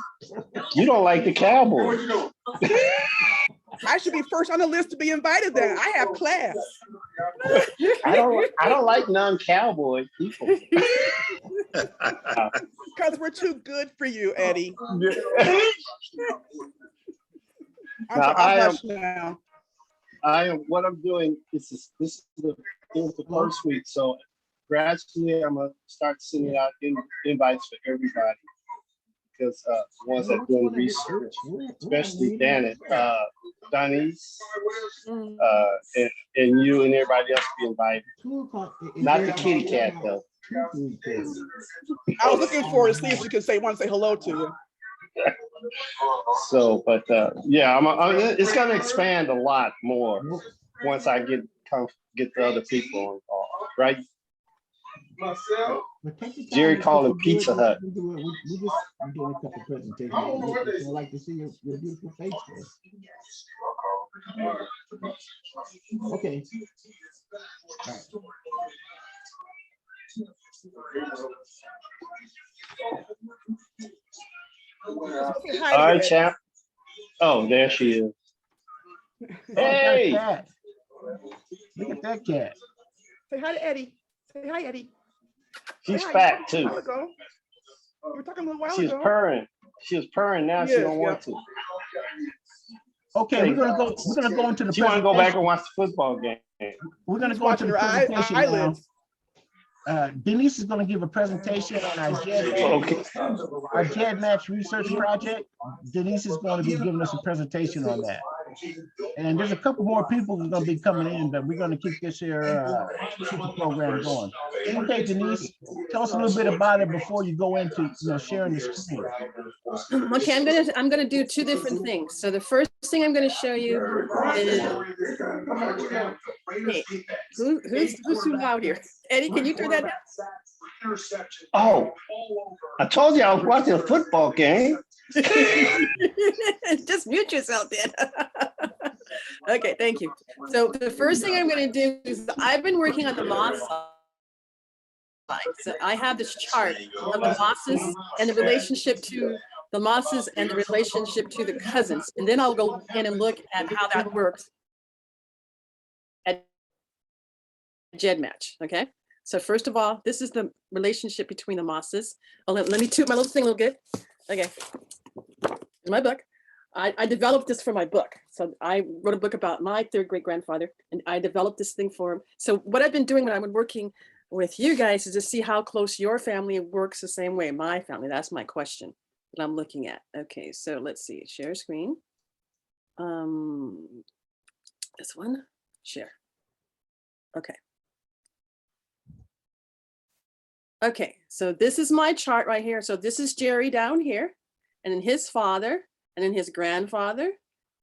You don't like the Cowboys. I should be first on the list to be invited then. I have class. I don't like non-Cowboy people. Because we're too good for you, Eddie. What I'm doing is this is the first week, so gradually I'm gonna start sending out invites for everybody, because ones that doing research, especially Donise, and you and everybody else be invited. Not the kitty cat though. I was looking forward to see if you could want to say hello to you. So, but yeah, it's gonna expand a lot more once I get the other people involved, right? Jerry called it Pizza Hut. We're doing a couple presentations. I'd like to see your beautiful face there. Okay. All right, champ. Oh, there she is. Hey! Look at that cat. Say hi to Eddie. Say hi, Eddie. She's fat too. You were talking a little while ago. She's purring. She was purring. Now she don't want to. Okay, we're gonna go into the. She want to go back and watch the football game. We're gonna go into the presentation now. Donise is going to give a presentation on our GEDmatch research project. Donise is going to be giving us a presentation on that. And there's a couple more people who's going to be coming in, but we're going to keep this here program going. Okay, Denise, tell us a little bit about it before you go into sharing the screen. Okay, I'm gonna do two different things. So the first thing I'm gonna show you is, hey, who's too loud here? Eddie, can you turn that down? Oh, I told you I was watching a football game. Just mute yourself then. Okay, thank you. So the first thing I'm going to do is I've been working on the Moss side. So I have this chart of the Mosses and the relationship to the Mosses and the relationship to the cousins. And then I'll go in and look at how that works at GEDmatch, okay? So first of all, this is the relationship between the Mosses. Oh, let me toot my little thing a little bit. Okay, here's my book. I developed this for my book. So I wrote a book about my third great grandfather, and I developed this thing for him. So what I've been doing when I've been working with you guys is to see how close your family works the same way my family. That's my question that I'm looking at. Okay, so let's see, share screen. This one, share. Okay. Okay, so this is my chart right here. So this is Jerry down here, and then his father, and then his grandfather,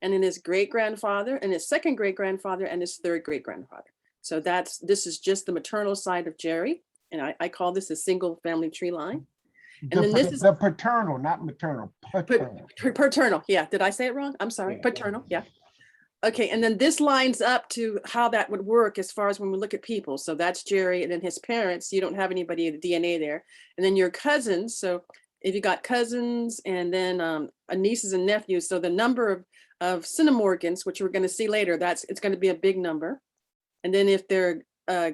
and then his great grandfather, and his second great grandfather, and his third great grandfather. So this is just the maternal side of Jerry, and I call this a single family tree line. And then this is the paternal, not maternal. Paternal. Paternal. Yeah, did I say it wrong? I'm sorry. Yeah. Paternal. Yeah. Okay, and then this lines up to how that would work as far as when we look at people. So that's Jerry, and then his parents. You don't have anybody in the DNA there, and then your cousins. So if you got cousins and then nieces and nephews, so the number of Cinnamorgans, which we're going to see later, it's going to be a big number. And then if they're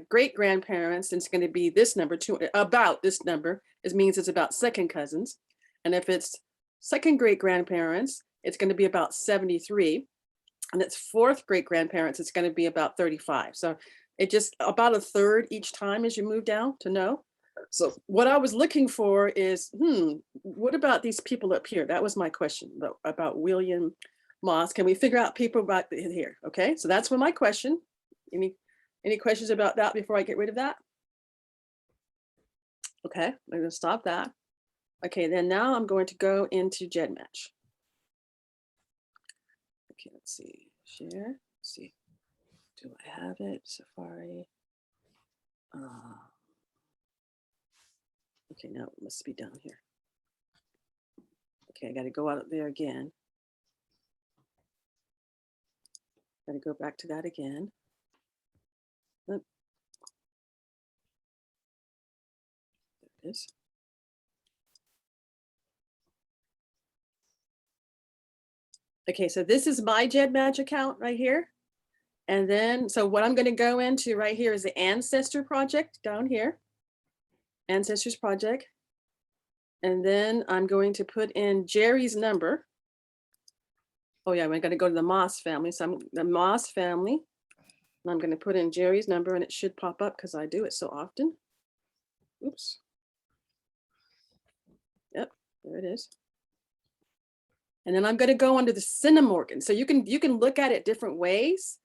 great grandparents, it's going to be this number too. About this number, it means it's about second cousins. And if it's second great grandparents, it's going to be about 73. And it's fourth great grandparents, it's going to be about 35. So it just about a third each time as you move down to know. So what I was looking for is, what about these people up here? That was my question about William Moss. Can we figure out people about here? Okay, so that's my question. Any questions about that before I get rid of that? Okay, I'm going to stop that. Okay, then now I'm going to go into GEDmatch. Okay, let's see, share, let's see, do I have it, Safari? Okay, now it must be down here. Okay, I gotta go out there again. Gotta go back to that again. Oh. There it is. Okay, so this is my GEDmatch account right here. And then, so what I'm going to go into right here is the Ancestor project down here. Ancestors project. And then I'm going to put in Jerry's number. Oh yeah, we're going to go to the Moss family. So I'm the Moss family. And I'm going to put in Jerry's number, and it should pop up because I do it so often. Oops. Yep, there it is. And then I'm going to go under the Cinnamorgan. So you can look at it different ways.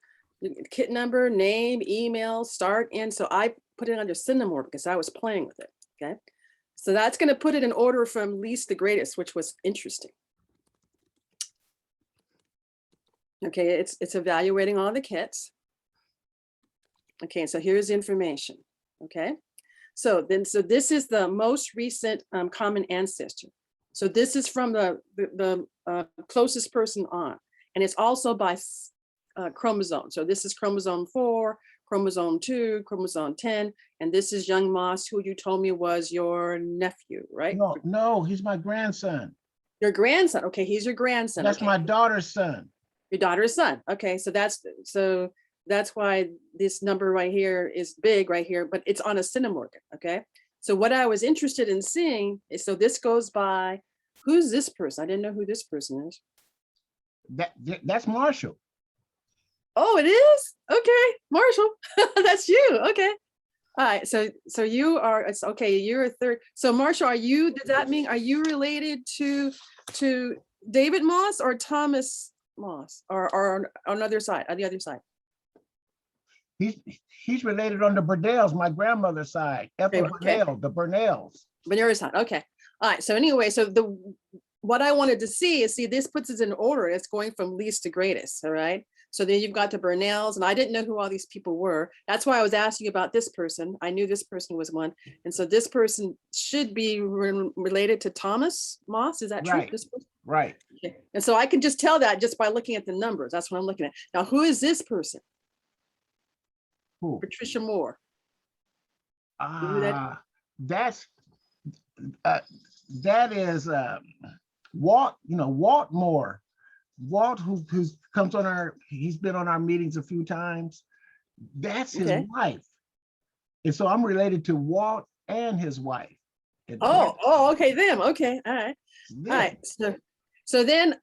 Kit number, name, email, start, end. So I put it under Cinnamorgan because I was playing with it. Okay. So that's going to put it in order from least to greatest, which was interesting. Okay, it's evaluating all the kits. Okay, so here's the information. Okay. So this is the most recent common ancestor. So this is from the closest person on, and it's also by chromosome. So this is chromosome 4, chromosome 2, chromosome 10, and this is young Moss, who you told me was your nephew, right? No, he's my grandson. Your grandson. Okay, he's your grandson. That's okay. my daughter's son. Your daughter's son. Okay, so that's why this number right here is big right here, but it's on a Cinnamorgan. Okay. So what I was interested in seeing is, so this goes by, who's this person? I didn't know who this person is. That's Marshall. Oh, it is? Okay, Marshall, that's you. Okay. All right, so you are, it's okay, you're a third. So Marshall, does that mean, are you related to David Moss or Thomas Moss, or on the other side, He's related on the Burdells, my grandmother's side. Ethel Okay. Burnell, the Burnells. But yours not, okay. All right, so anyway, so what I wanted to see is, this puts us in order. It's going from least to greatest, all right? So then you've got the Burnells, and I didn't know who all these people were. That's why I was asking about this person. I knew this person was one. And so this person should be related to Thomas Moss, is that true? Right. This person? Right. Okay. And so I can just tell that just by looking at the numbers. That's what I'm looking at. Now, who is this person? Who? Patricia Moore. Who that- That is Walt, Walt Moore. Walt, who comes on he's been on our meetings a few times. That's his Okay. wife. And so I'm related to Walt and his wife. And Oh, okay, them. Okay, all right. them. All right.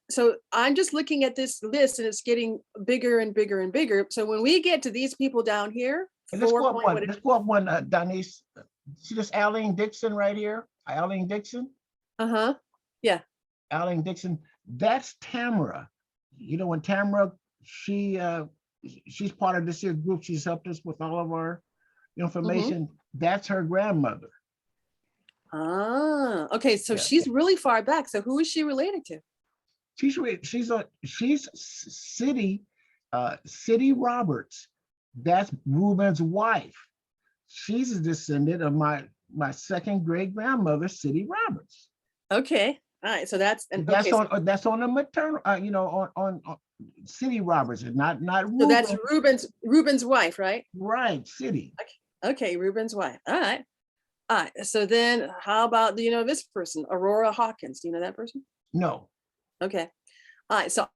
So I'm just looking at this list and it's getting bigger and bigger and bigger. So when we get to these people down here, And let's go up one. what- Let's go up one, Donise. See this Aline Dixon right here? Aline Dixon? uh-huh. Aline Dixon. That's Tamara. When Tamara, she's part of this here group. She's helped us with all of our information. That's her grandmother. Ah, okay. So Yeah. she's really far back. So who is she related to? She's City Roberts. That's Reuben's wife. She's a descendant of my second great grandmother, City Roberts. Okay. All right. So that's and That's okay, that's on the maternal, on City Roberts, and not Reuben. so that's Reuben's wife, right? Right, City. Okay, Reuben's wife. All right. All right. So then how about, do you know this person? Aurora Hawkins. Do you know that person? No. Okay. All right. So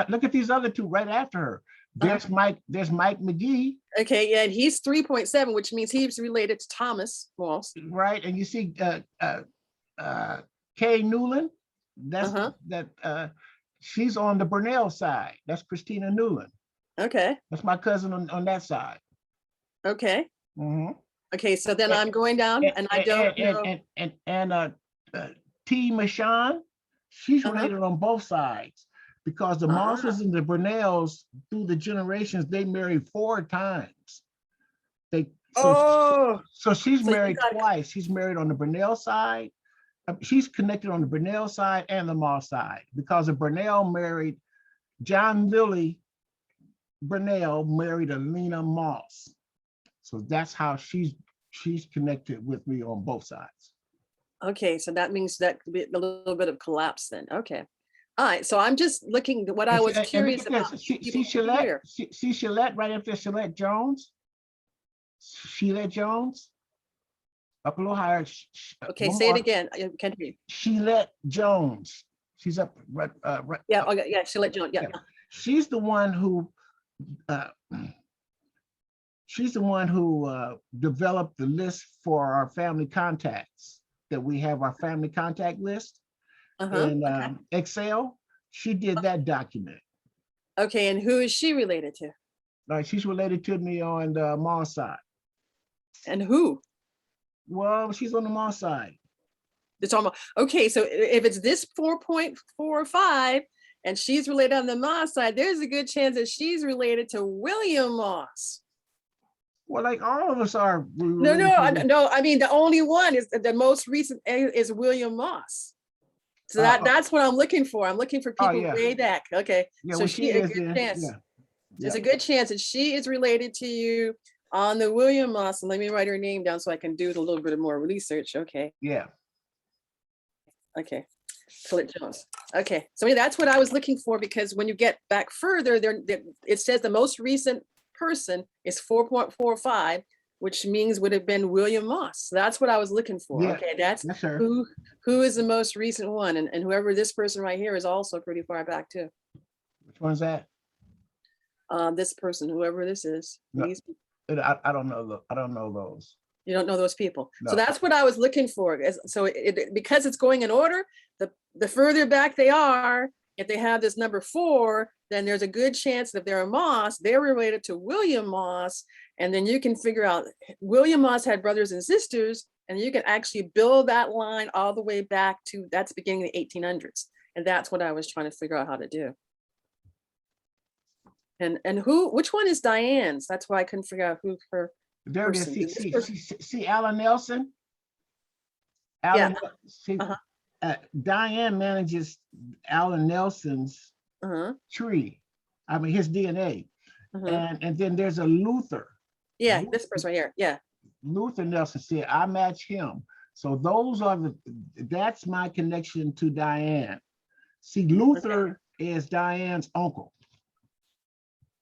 Look at these other two right after her. There's Mike McGee. okay, yeah, and he's 3.7, which means he's related to Thomas Moss. Right, and you see Kay Newland. That's she's on the Burnell side. That's Christina Newland. Okay. That's my cousin on that side. Okay. Mhm. Okay, so then I'm going down and I don't know. And T. Michon, she's related on both sides because the Mosses and the Burnells, through the generations, they married 4 times. So she's So you married got- twice. She's married on the Burnell side. She's connected on the Burnell side and the Moss side because the Burnell married John Lilly Burnell married Alina Moss. So that's how she's connected with me on both sides. Okay, so that means that could be a little bit of collapse then. Okay. All right, so I'm just looking, what I was curious about. See people here. Shalette right after Shalette Jones? Sheila Jones? Up a little higher. Okay, one say it more. again. I can't hear you. Sheila Jones. She's up right. Yeah, okay, yeah, she'll let you, yeah. She's the one who developed the list for our family contacts, that we have our family contact list in Okay. Excel. She did that document. Okay, and who is she related to? Like she's related to me on the Moss side. And who? Well, she's on the Moss side. It's almost, okay, so if it's this 4.45 and she's related on the Moss side, there's a good chance that she's related to William Moss. Well, like all of us are. No, I mean, the only one is the most recent is William Moss. So that's what I'm looking for. I'm looking for people way back. Okay, Yeah, so well, she is a good chance. There's a good chance that she is related to you on the William Moss. And let me write her name down so I can do a little bit more research. Okay. Yeah. Okay. Philip Jones. Okay. So that's what I was looking for, because when you get back further, it says the most recent person is 4.45, which means would have been William Moss. So that's what I was looking for. Yeah. Okay. That's Yes, sir. who is the most recent one. And whoever this person right here is also pretty far back too. Which one's that? This person, whoever this is. No. These- I don't know. I don't know those. You don't know those people. So No. that's what I was looking for. So because it's going in order, the further back they are, if they have this number 4, then there's a good chance that if they're a Moss, they're related to William Moss. And then you can figure out William Moss had brothers and sisters, and you can actually build that line all the way back to that's beginning of the 1800s. And that's what I was trying to figure out how to do. And which one is Diane's? That's why I couldn't figure out who her There it is. person. See Alan Nelson? Yeah. See, Uh-huh. Diane manages Alan Nelson's Uh-huh. tree. I mean, his DNA. Uh-huh. And then there's a Luther. Yeah, this person right here. Yeah. Luther Nelson. See, I match him. So that's my connection to Diane. See, Luther is Diane's uncle.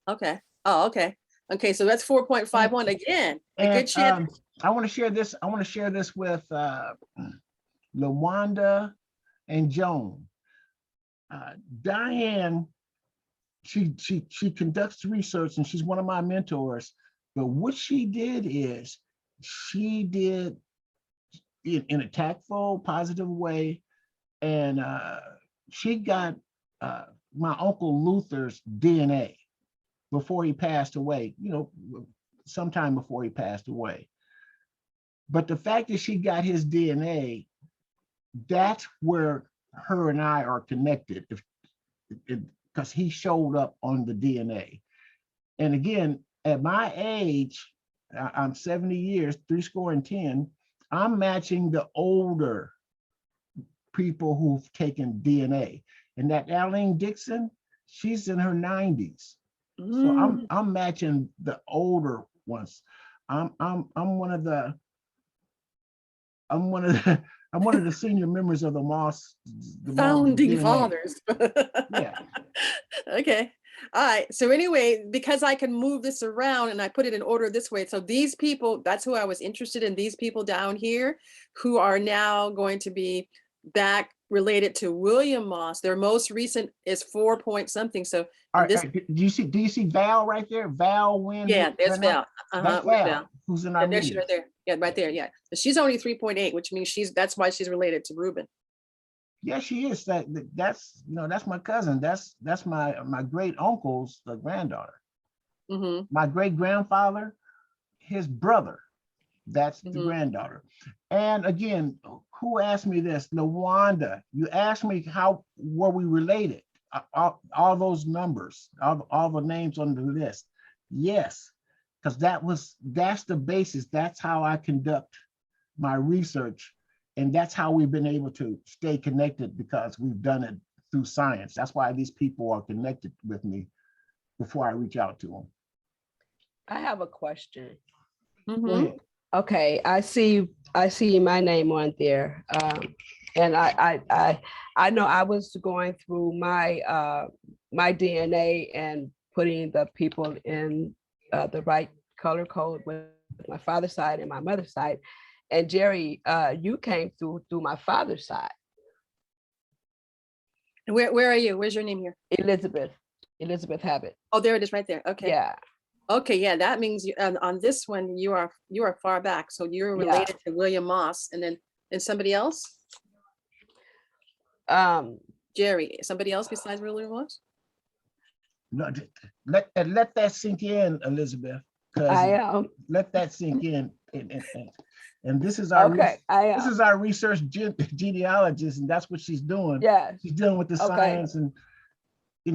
Okay. Oh, okay. Okay, so that's 4.51 again. A good chance. I want to share this. I want to share this with LaWanda and Joan. Diane, she conducts research and she's one of my mentors. But what she did is she did it in a tactful, positive way, and she got my uncle Luther's DNA before he passed away. You know, sometime before he passed away. But the fact that she got his DNA, that's where her and I are connected, because he showed up on the DNA. And again, at my age, I'm 70 years, 70, I'm matching the older people who've taken DNA. And that Arlene Dixon, she's in her 90s. So I'm matching the older ones. I'm one of the senior members of the Moss. Founding fathers. Yeah. Okay. All right. So anyway, because I can move this around and I put it in order this way. So these people, that's who I was interested in, these people down here who are now going to be back related to William Moss. Their most recent is 4 point something. So this, do you see Val right there? Val Wynn? yeah, there's Val. That's Val, who's in our there she meeting. right there. Yeah, right there. Yeah. So she's only 3.8, which means that's why she's related to Reuben. Yeah, she is. That's my cousin. That's my great uncle's granddaughter. My great grandfather, his brother. That's the granddaughter. And again, who asked me this? LaWanda. You asked me how were we related? All those numbers, all the names on the list. Yes, because that's the basis. That's how I conduct my research. And that's how we've been able to stay connected, because we've done it through science. That's why these people are connected with me before I reach out to them. I have a question. Okay, I see my name on there. And I know I was going through my my DNA and putting the people in the right color code with my father's side and my mother's side. And Jerry, you came through my father's side. Where are you? Where's your name here? Elizabeth Habit. Oh, there it is right there. Okay. Yeah. Okay, yeah, that means you, on this one, you are far back. So you're related to William Moss, and somebody else? Jerry, somebody else besides William Moss? No, let that sink in, Elizabeth. I am. Let that sink in. And this is our this is our research genealogist, and that's what she's doing. Yeah, she's dealing with the science, and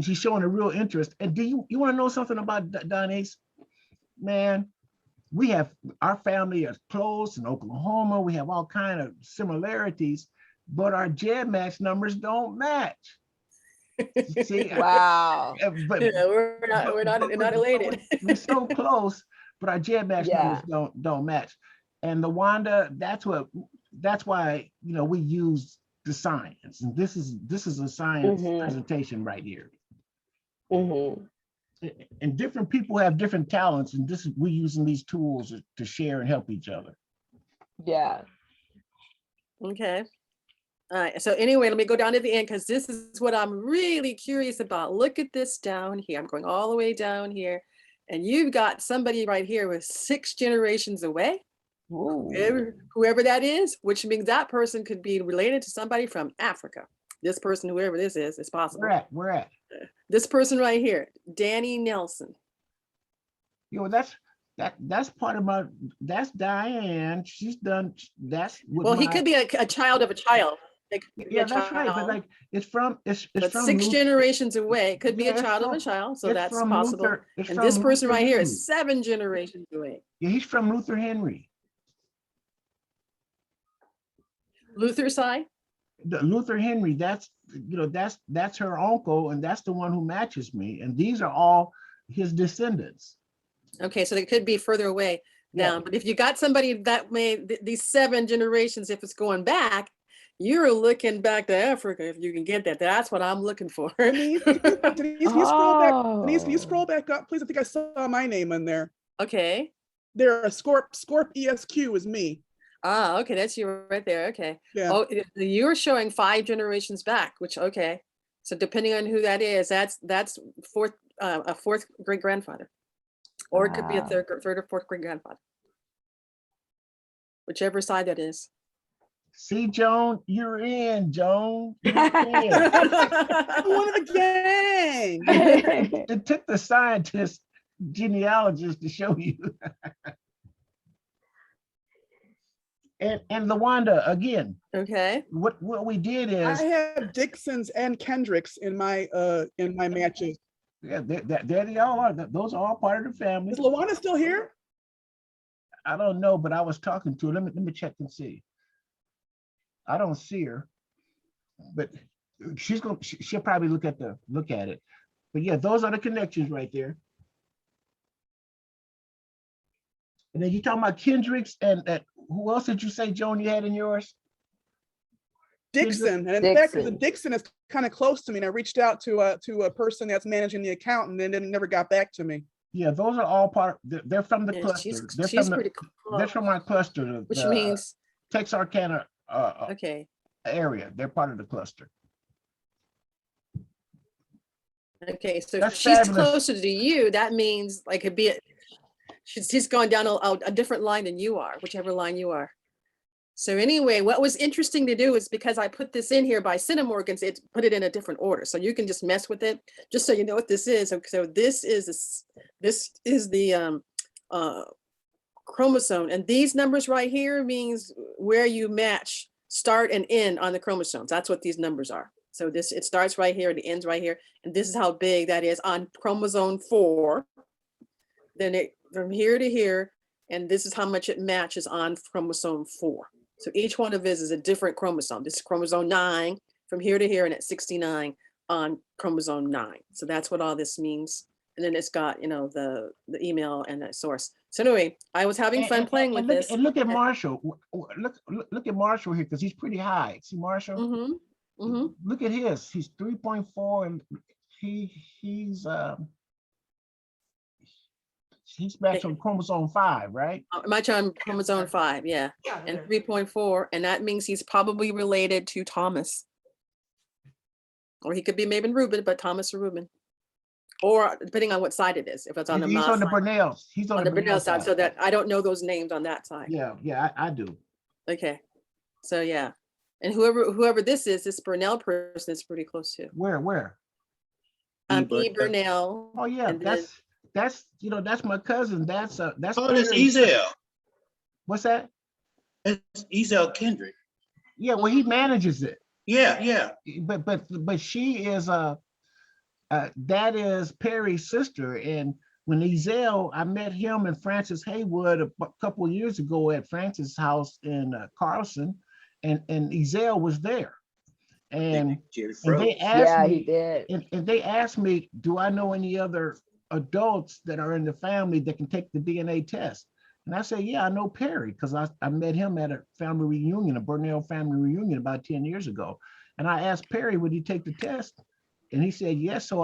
she's showing a real interest. And do you want to know something about Donise? Man, our family is close in Oklahoma. We have all kind of similarities, but our GEDmatch numbers don't match. See, wow. But we're not related. We're so close, but our GEDmatch numbers don't match. And LaWanda, that's why we use the science, and this is a science presentation right here. And different people have different talents, and we're using these tools to share and help each other. Yeah. Okay. All right. So anyway, let me go down to the end, because this is what I'm really curious about. Look at this down here. I'm going all the way down here, and you've got somebody right here with 6 generations away. Whoever that is, which means that person could be related to somebody from Africa. This person, whoever this is possible. Where at? This person right here, Danny Nelson. That's part of that's Diane. She's done. He could be a child of a child. It could be Yeah, a that's right. But child, like, it's from but from 6 Luther. generations away. It could be Yeah, a it's child of a from child, so it's that's from possible. Luther. It's And from this person Luther right here Henry. is 7 generations away. Yeah, he's from Luther Henry. Luther side? Luther Henry, that's that's her uncle, and that's the one who matches me. And these are all his descendants. Okay, so they could be further away Yeah. down, but if you got somebody that these 7 generations, if it's going back, you're looking back to Africa if you can get that. That's what I'm looking for. Denise, can you scroll back? Denise, can you Oh. scroll back up, please? I think I saw my name in there. Okay. There, a Scorp ESQ is me. Ah, okay, that's you right there. Okay. Yeah. Oh, you're showing 5 generations back, which okay. So depending on who that is, that's a 4th great grandfather, or it could be a Wow. third or 4th great grandfather, whichever side that is. See, Joan, you're in, Joan. You're in. I'm one of the gang. It took the scientist genealogist to show you. And Lawanda, again, Okay. what we did I is, have Dixons and Kendricks in my matches. yeah, there they all are. Those are all part of the family. Is Lawana still here? I don't know, but I was talking to her. Let me check and see. I don't see her, but she'll probably look at it. But yeah, those are the connections right there. And then you talking about Kendricks and who else did you say, Joan, you had in yours? Dixon, and in fact, the Dixon is kind of close to me. And I reached out to a person that's managing the account, and then never got back to me. Yeah, those are all part. They're from the Yeah, cluster. she's pretty They're from our cluster. which means Texarkana okay. area. They're part of the cluster. Okay, so That's if she's fabulous. closer to you, that means like it'd be she's going down a different line than you are, whichever line you are. So anyway, what was interesting to do is because I put this in here by Centimorgans, it put it in a different order. So you can just mess with it, just so you know what this is. So this is the chromosome, and these numbers right here means where you match start and end on the chromosomes. That's what these numbers are. So it starts right here and it ends right here, and this is how big that is on chromosome 4. Then it from here to here, and this is how much it matches on chromosome 4. So each one of this is a different chromosome. This is chromosome 9 from here to here, and at 69 on chromosome 9. So that's what all this means. And then it's got, the email and the source. So anyway, I was having fun playing with this. And look at Marshall. Look at Marshall here, because he's pretty high. See Marshall? Mm-hmm. Mm-hmm. Look at his. He's 3.4, and he's matched on chromosome 5, right? Match on chromosome 5, yeah. And 3.4, and that means he's probably related to Thomas. Or he could be maybe Reuben, but Thomas or Reuben. Or depending on what side it is, if it's on the He's on the side. Burnells. He's on the Burnell side, so that I don't know those names on that side. Yeah, I do. Okay, so yeah, and whoever this is, this Burnell person is pretty close to. Where? E. Burnell. Oh yeah, that's my cousin. That's Oh, that's Ezel. What's that? It's Ezel Kendrick. Yeah, well, he manages it. Yeah. But she is that is Perry's sister. And when Ezel, I met him and Francis Haywood a couple of years ago at Francis' house in Carlson, and Ezel was there. And they asked me, he did. And they asked me, do I know any other adults that are in the family that can take the DNA test? And I said, yeah, I know Perry, because I met him at a family reunion, a Burnell family reunion about 10 years ago. And I asked Perry, would he take the test? And he said, yes. So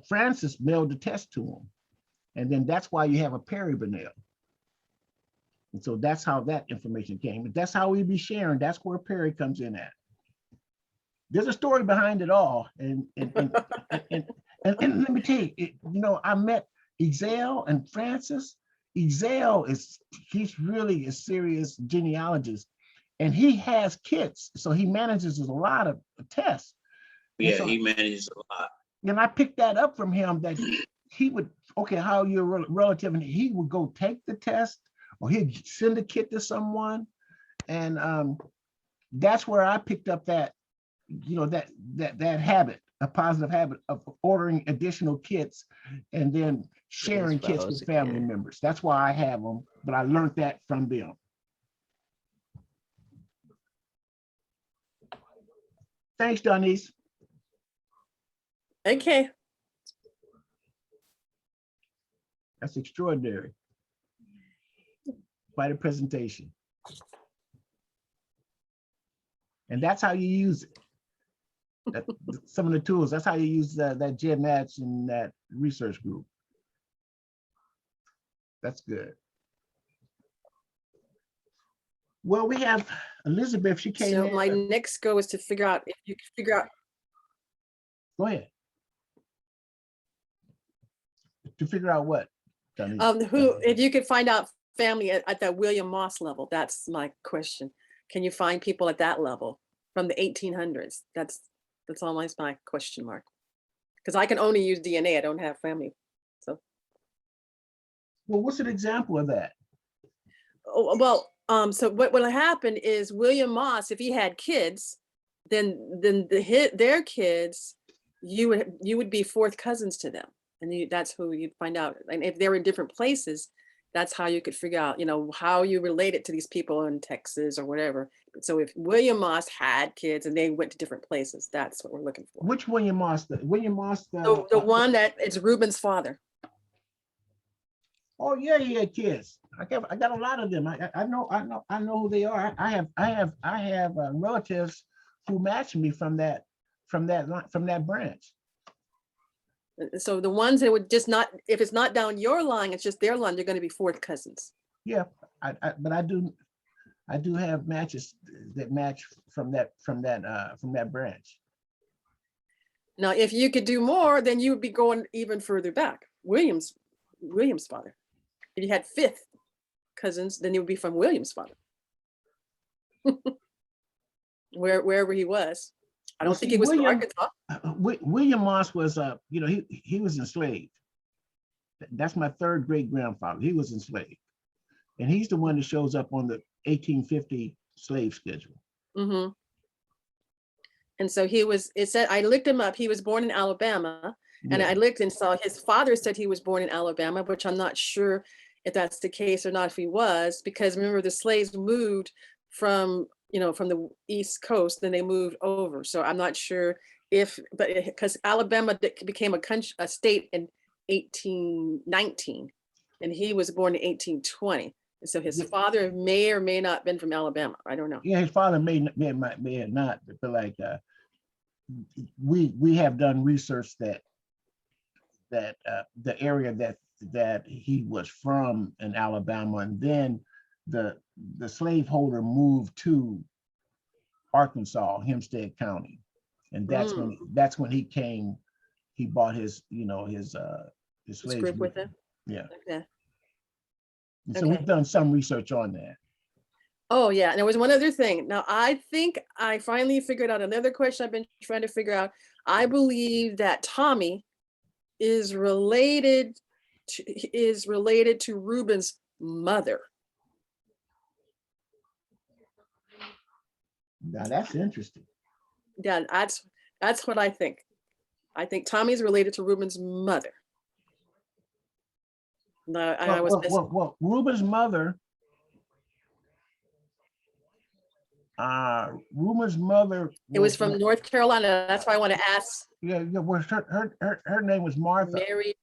Francis mailed the test to him. And then that's why you have a Perry Burnell. And so that's how that information came. But that's how we be sharing. That's where Perry comes in at. There's a story behind it all. And let me tell you, I met Ezel and Francis. Ezel he's really a serious genealogist, and he has kids, so he manages a lot of tests. Yeah, he manages a lot. And I picked that up from him, that he would, okay, how you're relative, and he would go take the test, or he'd send a kit to someone, And that's where I picked up that, that habit, a positive habit of ordering additional kits and then sharing kits froze with family again. members. That's why I have them, but I learned that from them. Thanks, Donise. Okay. That's extraordinary. Quite a presentation. And that's how you use it. Some of the tools, that's how you use that GEDmatch and that research group. That's good. Well, we have Elizabeth, she came So in. my next go is to figure out if you can figure out. Go ahead. To figure out what? Donise? If you could find out family at that William Moss level, that's my question. Can you find people at that level from the 1800s? That's almost my question mark. Because I can only use DNA, I don't have family. So. Well, what's an example of that? Oh, well, so what will happen is William Moss, if he had kids, then their kids, you would be fourth cousins to them. And that's who you'd find out. And if they're in different places, that's how you could figure out, how you related to these people in Texas or whatever. So if William Moss had kids and they went to different places, that's what we're looking for. Which William Moss? William Moss? The one that it's Reuben's father. Oh yeah, he had kids. I got a lot of them. I know who they are. I have relatives who match me from that branch. So the ones that would just not, if it's not down your line, it's just their line, they're going to be fourth cousins. Yeah, but I do have matches that match from that branch. Now, if you could do more, then you would be going even further back. William's father. If you had fifth cousins, then it would be from William's father. Wherever he was. I don't think he was from Arkansas. William Moss was, he was enslaved. That's my third great grandfather. He was enslaved, and he's the one that shows up on the 1850 slave schedule. Mm-hmm. And so it said, I looked him up. He was born in Alabama, and I looked and saw his father said he was born in Alabama, which I'm not sure if that's the case or not, if he was, because remember the slaves moved from the East Coast, then they moved over. So I'm not sure because Alabama became a state in 1819, and he was born in 1820. And so his father may or may not have been from Alabama. I don't know. Yeah, his father may have not, but like we have done research that the area that he was from in Alabama, and then the slaveholder moved to Arkansas, Hempstead County, and that's when he came. He bought his slaves group with him. Yeah. Okay. And so we've done some research on that. Oh yeah, and there was one other thing. Now I think I finally figured out another question I've been trying to figure out. I believe that Tommy is related to Reuben's mother. Now that's interesting. Yeah, that's what I think. I think Tommy's related to Reuben's mother. No, well, Reuben's mother. Reuben's mother. It was from North Carolina. That's why I want to ask. Yeah. Well, her name was Martha. Mary.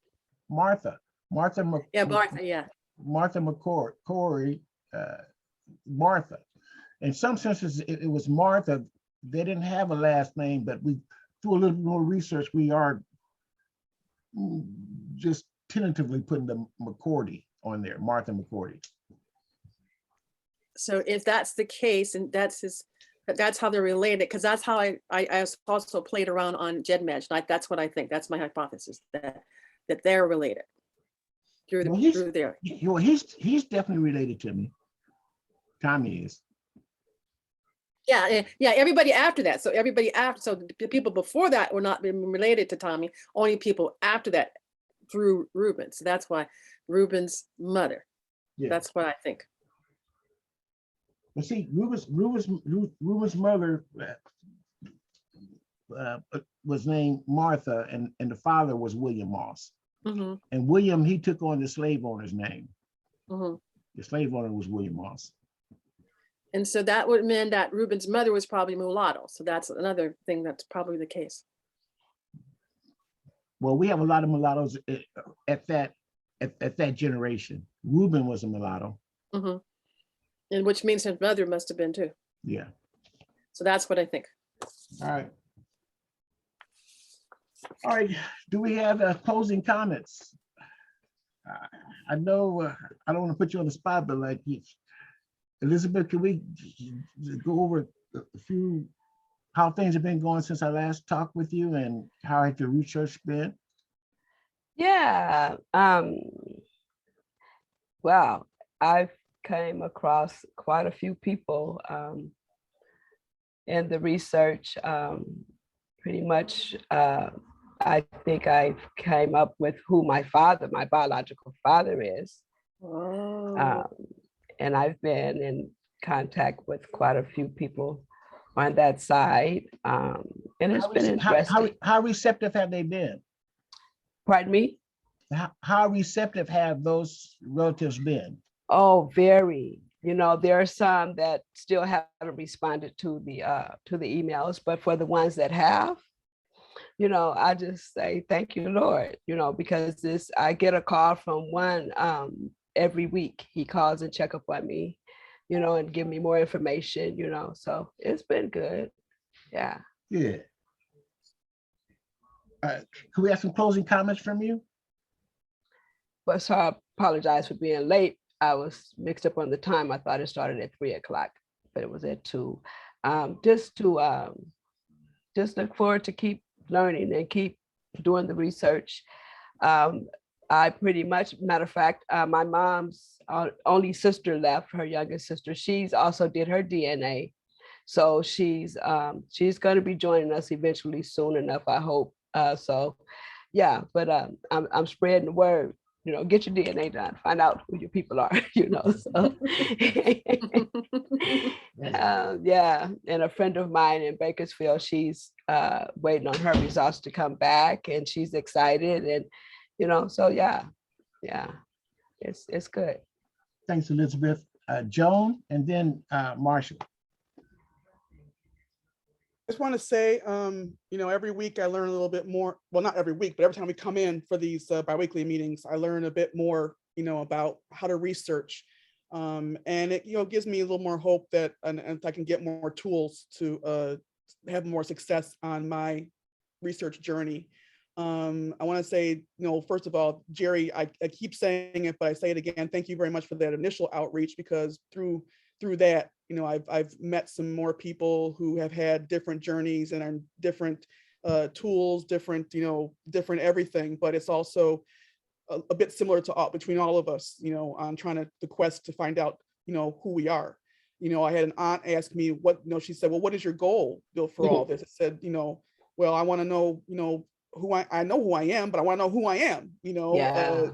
Martha. Martha. Yeah. Martha McCory. Martha. In some senses, it was Martha. They didn't have a last name, but we, through a little more research, we are just tentatively putting the McCourty on there, Martha McCourty. So if that's the case, and that's how they're related, because that's how I also played around on GEDmatch. Like that's what I think. That's my hypothesis that they're related through there. Well, he's definitely related to me. Tommy is. Yeah. Everybody after that. So the people before that were not related to Tommy. Only people after that through Reuben. So that's why Reuben's mother. Yeah. That's what I think. But see, Ruben's mother was named Martha, and the father was William Moss. Mhm, And William, he took on the slave owner's name. mhm. The slave owner was William Moss. And so that would mean that Reuben's mother was probably mulatto. So that's another thing that's probably the case. Well, we have a lot of mulattoes at that generation. Reuben was a mulatto. Mhm. And which means his mother must have been too. Yeah. So that's what I think. All right. All right. Do we have closing comments? I know I don't want to put you on the spot, but like Elizabeth, can we go over a few how things have been going since I last talked with you and how has the research been? Yeah. Well, I've came across quite a few people in the research. Pretty much, I think I came up with who my biological father is. Oh. And I've been in contact with quite a few people on that side. And it's been interesting. How receptive have they been? Pardon me? How receptive have those relatives been? Oh, very. You know, there are some that still haven't responded to the emails, but for the ones that have, you know, I just say thank you, Lord. You know, because I get a call from one every week. He calls and check up on me, you know, and give me more information. You know, so it's been good. Yeah. Yeah. Can we have some closing comments from you? But so I apologize for being late. I was mixed up on the time. I thought it started at 3:00, but it was at 2. Just look forward to keep learning and keep doing the research. I pretty much, matter of fact, my mom's only sister left, her youngest sister. She's also did her DNA. So she's going to be joining us eventually soon enough, I hope. So yeah, but I'm spreading the word. You know, get your DNA done, find out who your people are, you know, so. Yeah, and a friend of mine in Bakersfield, she's waiting on her results to come back and she's excited and, you know, so yeah, it's good. Thanks, Elizabeth. Joan, and then Marshall. I just want to say, you know, every week I learn a little bit more. Well, not every week, but every time we come in for these biweekly meetings, I learn a bit more, you know, about how to research. And it, you know, gives me a little more hope that and I can get more tools to have more success on my research journey. I want to say, you know, first of all, Jerry, I keep saying it, but I say it again. Thank you very much for that initial outreach, because through that, you know, I've met some more people who have had different journeys and are different tools, different, you know, different everything. But it's also a bit similar to between all of us, you know, on trying the quest to find out, you know, who we are. You know, I had an aunt ask me what, you know, she said, well, what is your goal, Bill, for all this? I said, you know, well, I want to know, you know, who I know who I am, but I want to know who I am, you know,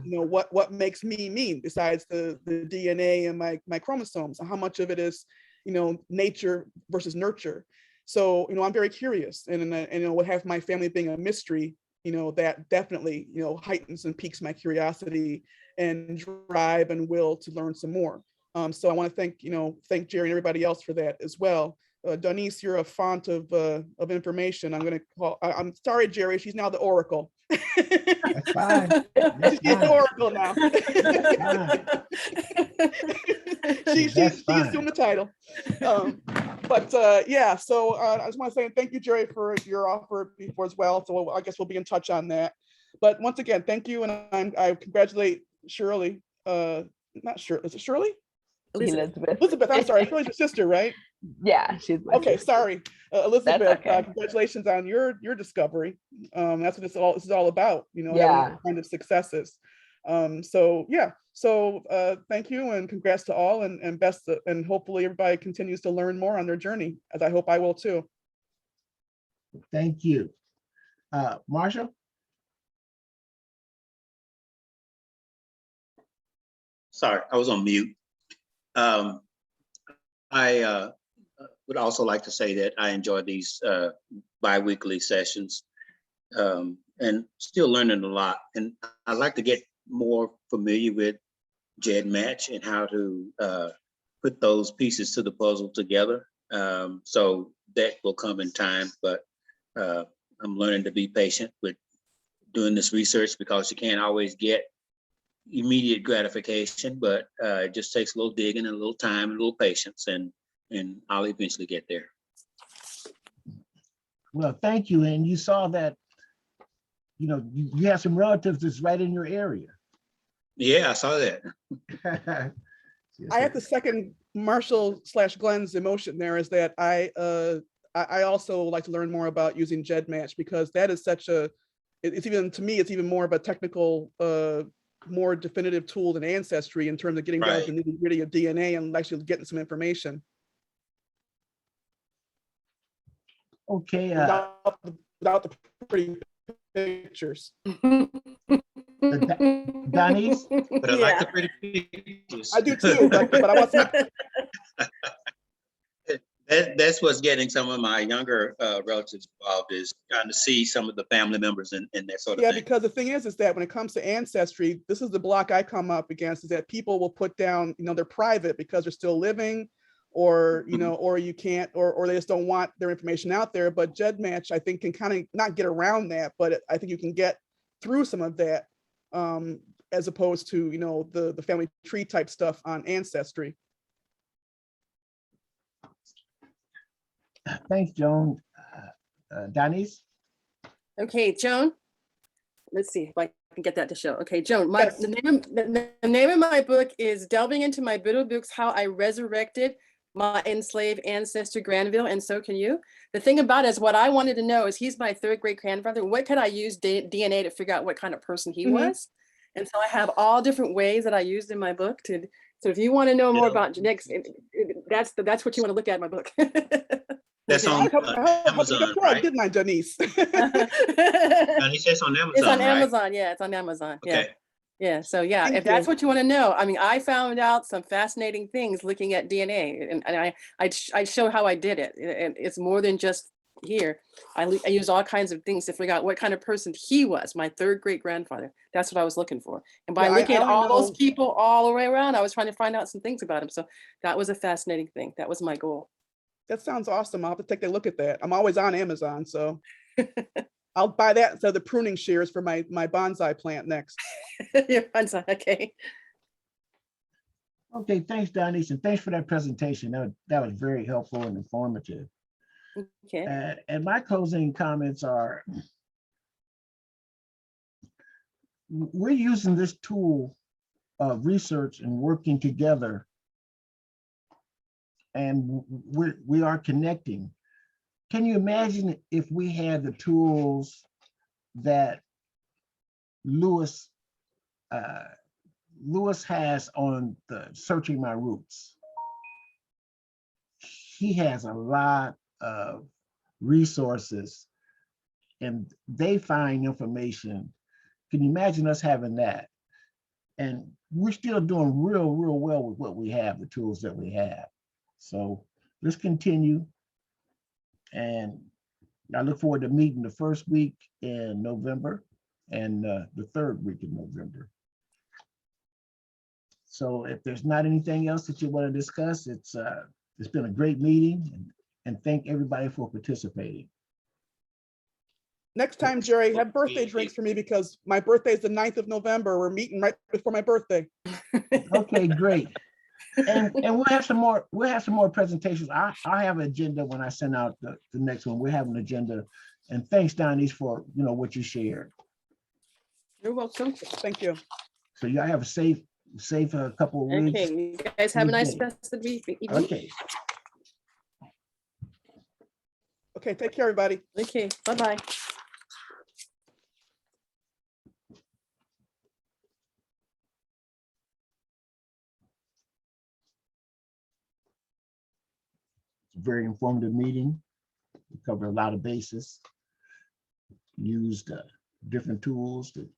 you know, what makes me me besides the DNA and my chromosomes, and how much of it is, you know, nature versus nurture. So, you know, I'm very curious, and you know, with half my family being a mystery, you know, that definitely, you know, heightens and piques my curiosity and drive and will to learn some more. So I want to thank Jerry and everybody else for that as well. Donise, you're a font of information. I'm sorry, Jerry, she's now the Oracle. That's fine. She's the Oracle now. she assumed the title. Yeah, so I just want to say thank you, Jerry, for your offer before as well. So I guess we'll be in touch on that. But once again, thank you, and I congratulate Shirley. Not Shirley, is it Shirley? Elizabeth, I'm sorry. Shirley's your sister, right? Yeah, she's my okay. sister. Sorry, Elizabeth. Okay. Congratulations on your discovery. That's what this is all about. You know, yeah, having kind of successes. So yeah. So thank you and congrats to all, and best, and hopefully everybody continues to learn more on their journey, as I hope I will too. Thank you, Marshall. Sorry, I was on mute. I would also like to say that I enjoy these bi-weekly sessions and still learning a lot. And I'd like to get more familiar with GEDmatch and how to put those pieces to the puzzle together. So that will come in time, but I'm learning to be patient with doing this research because you can't always get immediate gratification, but it just takes a little digging and a little time and a little patience, and I'll eventually get there. Well, thank you. And you saw that, you know, you have some relatives that's right in your area. Yeah, I saw that. I have to second Marshall/Glenn's emotion there is that I also like to learn more about using GEDmatch, because that is such a, it's even, to me, it's even more of a technical, more definitive tool than Ancestry in terms of getting down to the nitty-gritty of DNA and actually getting some information. Okay. Without the pretty pictures. Donise? But I like the pretty pictures. I do too, but I want some. That's what's getting some of my younger relatives involved, is trying to see some of the family members and that sort of thing. Yeah, because the thing is that when it comes to Ancestry, this is the block I come up against, is that people will put down, you know, they're private because they're still living, or, you know, or you can't, or they just don't want their information out there. But GEDmatch, I think, can kind of not get around that, but I think you can get through some of that, as opposed to, you know, the family tree type stuff on Ancestry. Thanks, Joan. Donise? Okay, Joan. Let's see if I can get that to show. Okay, Joan, Yes. the name of my book is Delving into My Bitter Books, How I Resurrected My Enslaved Ancestor Granville, and So Can You. The thing about it is, what I wanted to know is, he's my third great grandfather. What could I use DNA to figure out what kind of person he was? And so I have all different ways that I used in my book to. So if you want to know more about genetics, that's what you want to look at in my book. That's on Amazon, right? Didn't I, Donise? Donise, that's on Amazon, It's on right? Amazon. Yeah, it's on Amazon. Yeah. Okay. Yeah. So yeah, Thank if that's you. what you want to know, I mean, I found out some fascinating things looking at DNA, and I show how I did it. And it's more than just here. I use all kinds of things to figure out what kind of person he was, my third great grandfather. That's what I was looking for. And by Yeah, looking I at only all those know- people all the way around, I was trying to find out some things about him. So that was a fascinating thing. That was my goal. That sounds awesome. I'll have to take a look at that. I'm always on Amazon, so I'll buy that instead of the pruning shears for my bonsai plant next. Your bonsai, okay. Okay, thanks, Donise, and thanks for that presentation. That was very helpful and informative. Okay. And my closing comments are, we're using this tool of research and working together, and we are connecting. Can you imagine if we had the tools that Lewis has on the Searching My Roots? He has a lot of resources and they find information. Can you imagine us having that? And we're still doing real well with what we have, the tools that we have. So let's continue. And I look forward to meeting the first week in November and the third week in November. So if there's not anything else that you want to discuss, it's been a great meeting, and thank everybody for participating. Next time, Jerry, have birthday drinks for me, because my birthday is the 9th of November. We're meeting right before my birthday. Okay, great. And we'll have some more presentations. I'll have an agenda when I send out the next one. We'll have an agenda. And thanks, Donise, for what you shared. You're welcome. Thank you. So y'all have a safe couple of weeks. Okay, you guys have a nice rest of the evening. Okay. Okay, take care, everybody. Okay, bye-bye. It's a very informative meeting. We covered a lot of bases. Used different tools to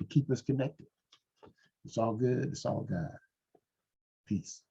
keep us connected. It's all good. It's all God. Peace.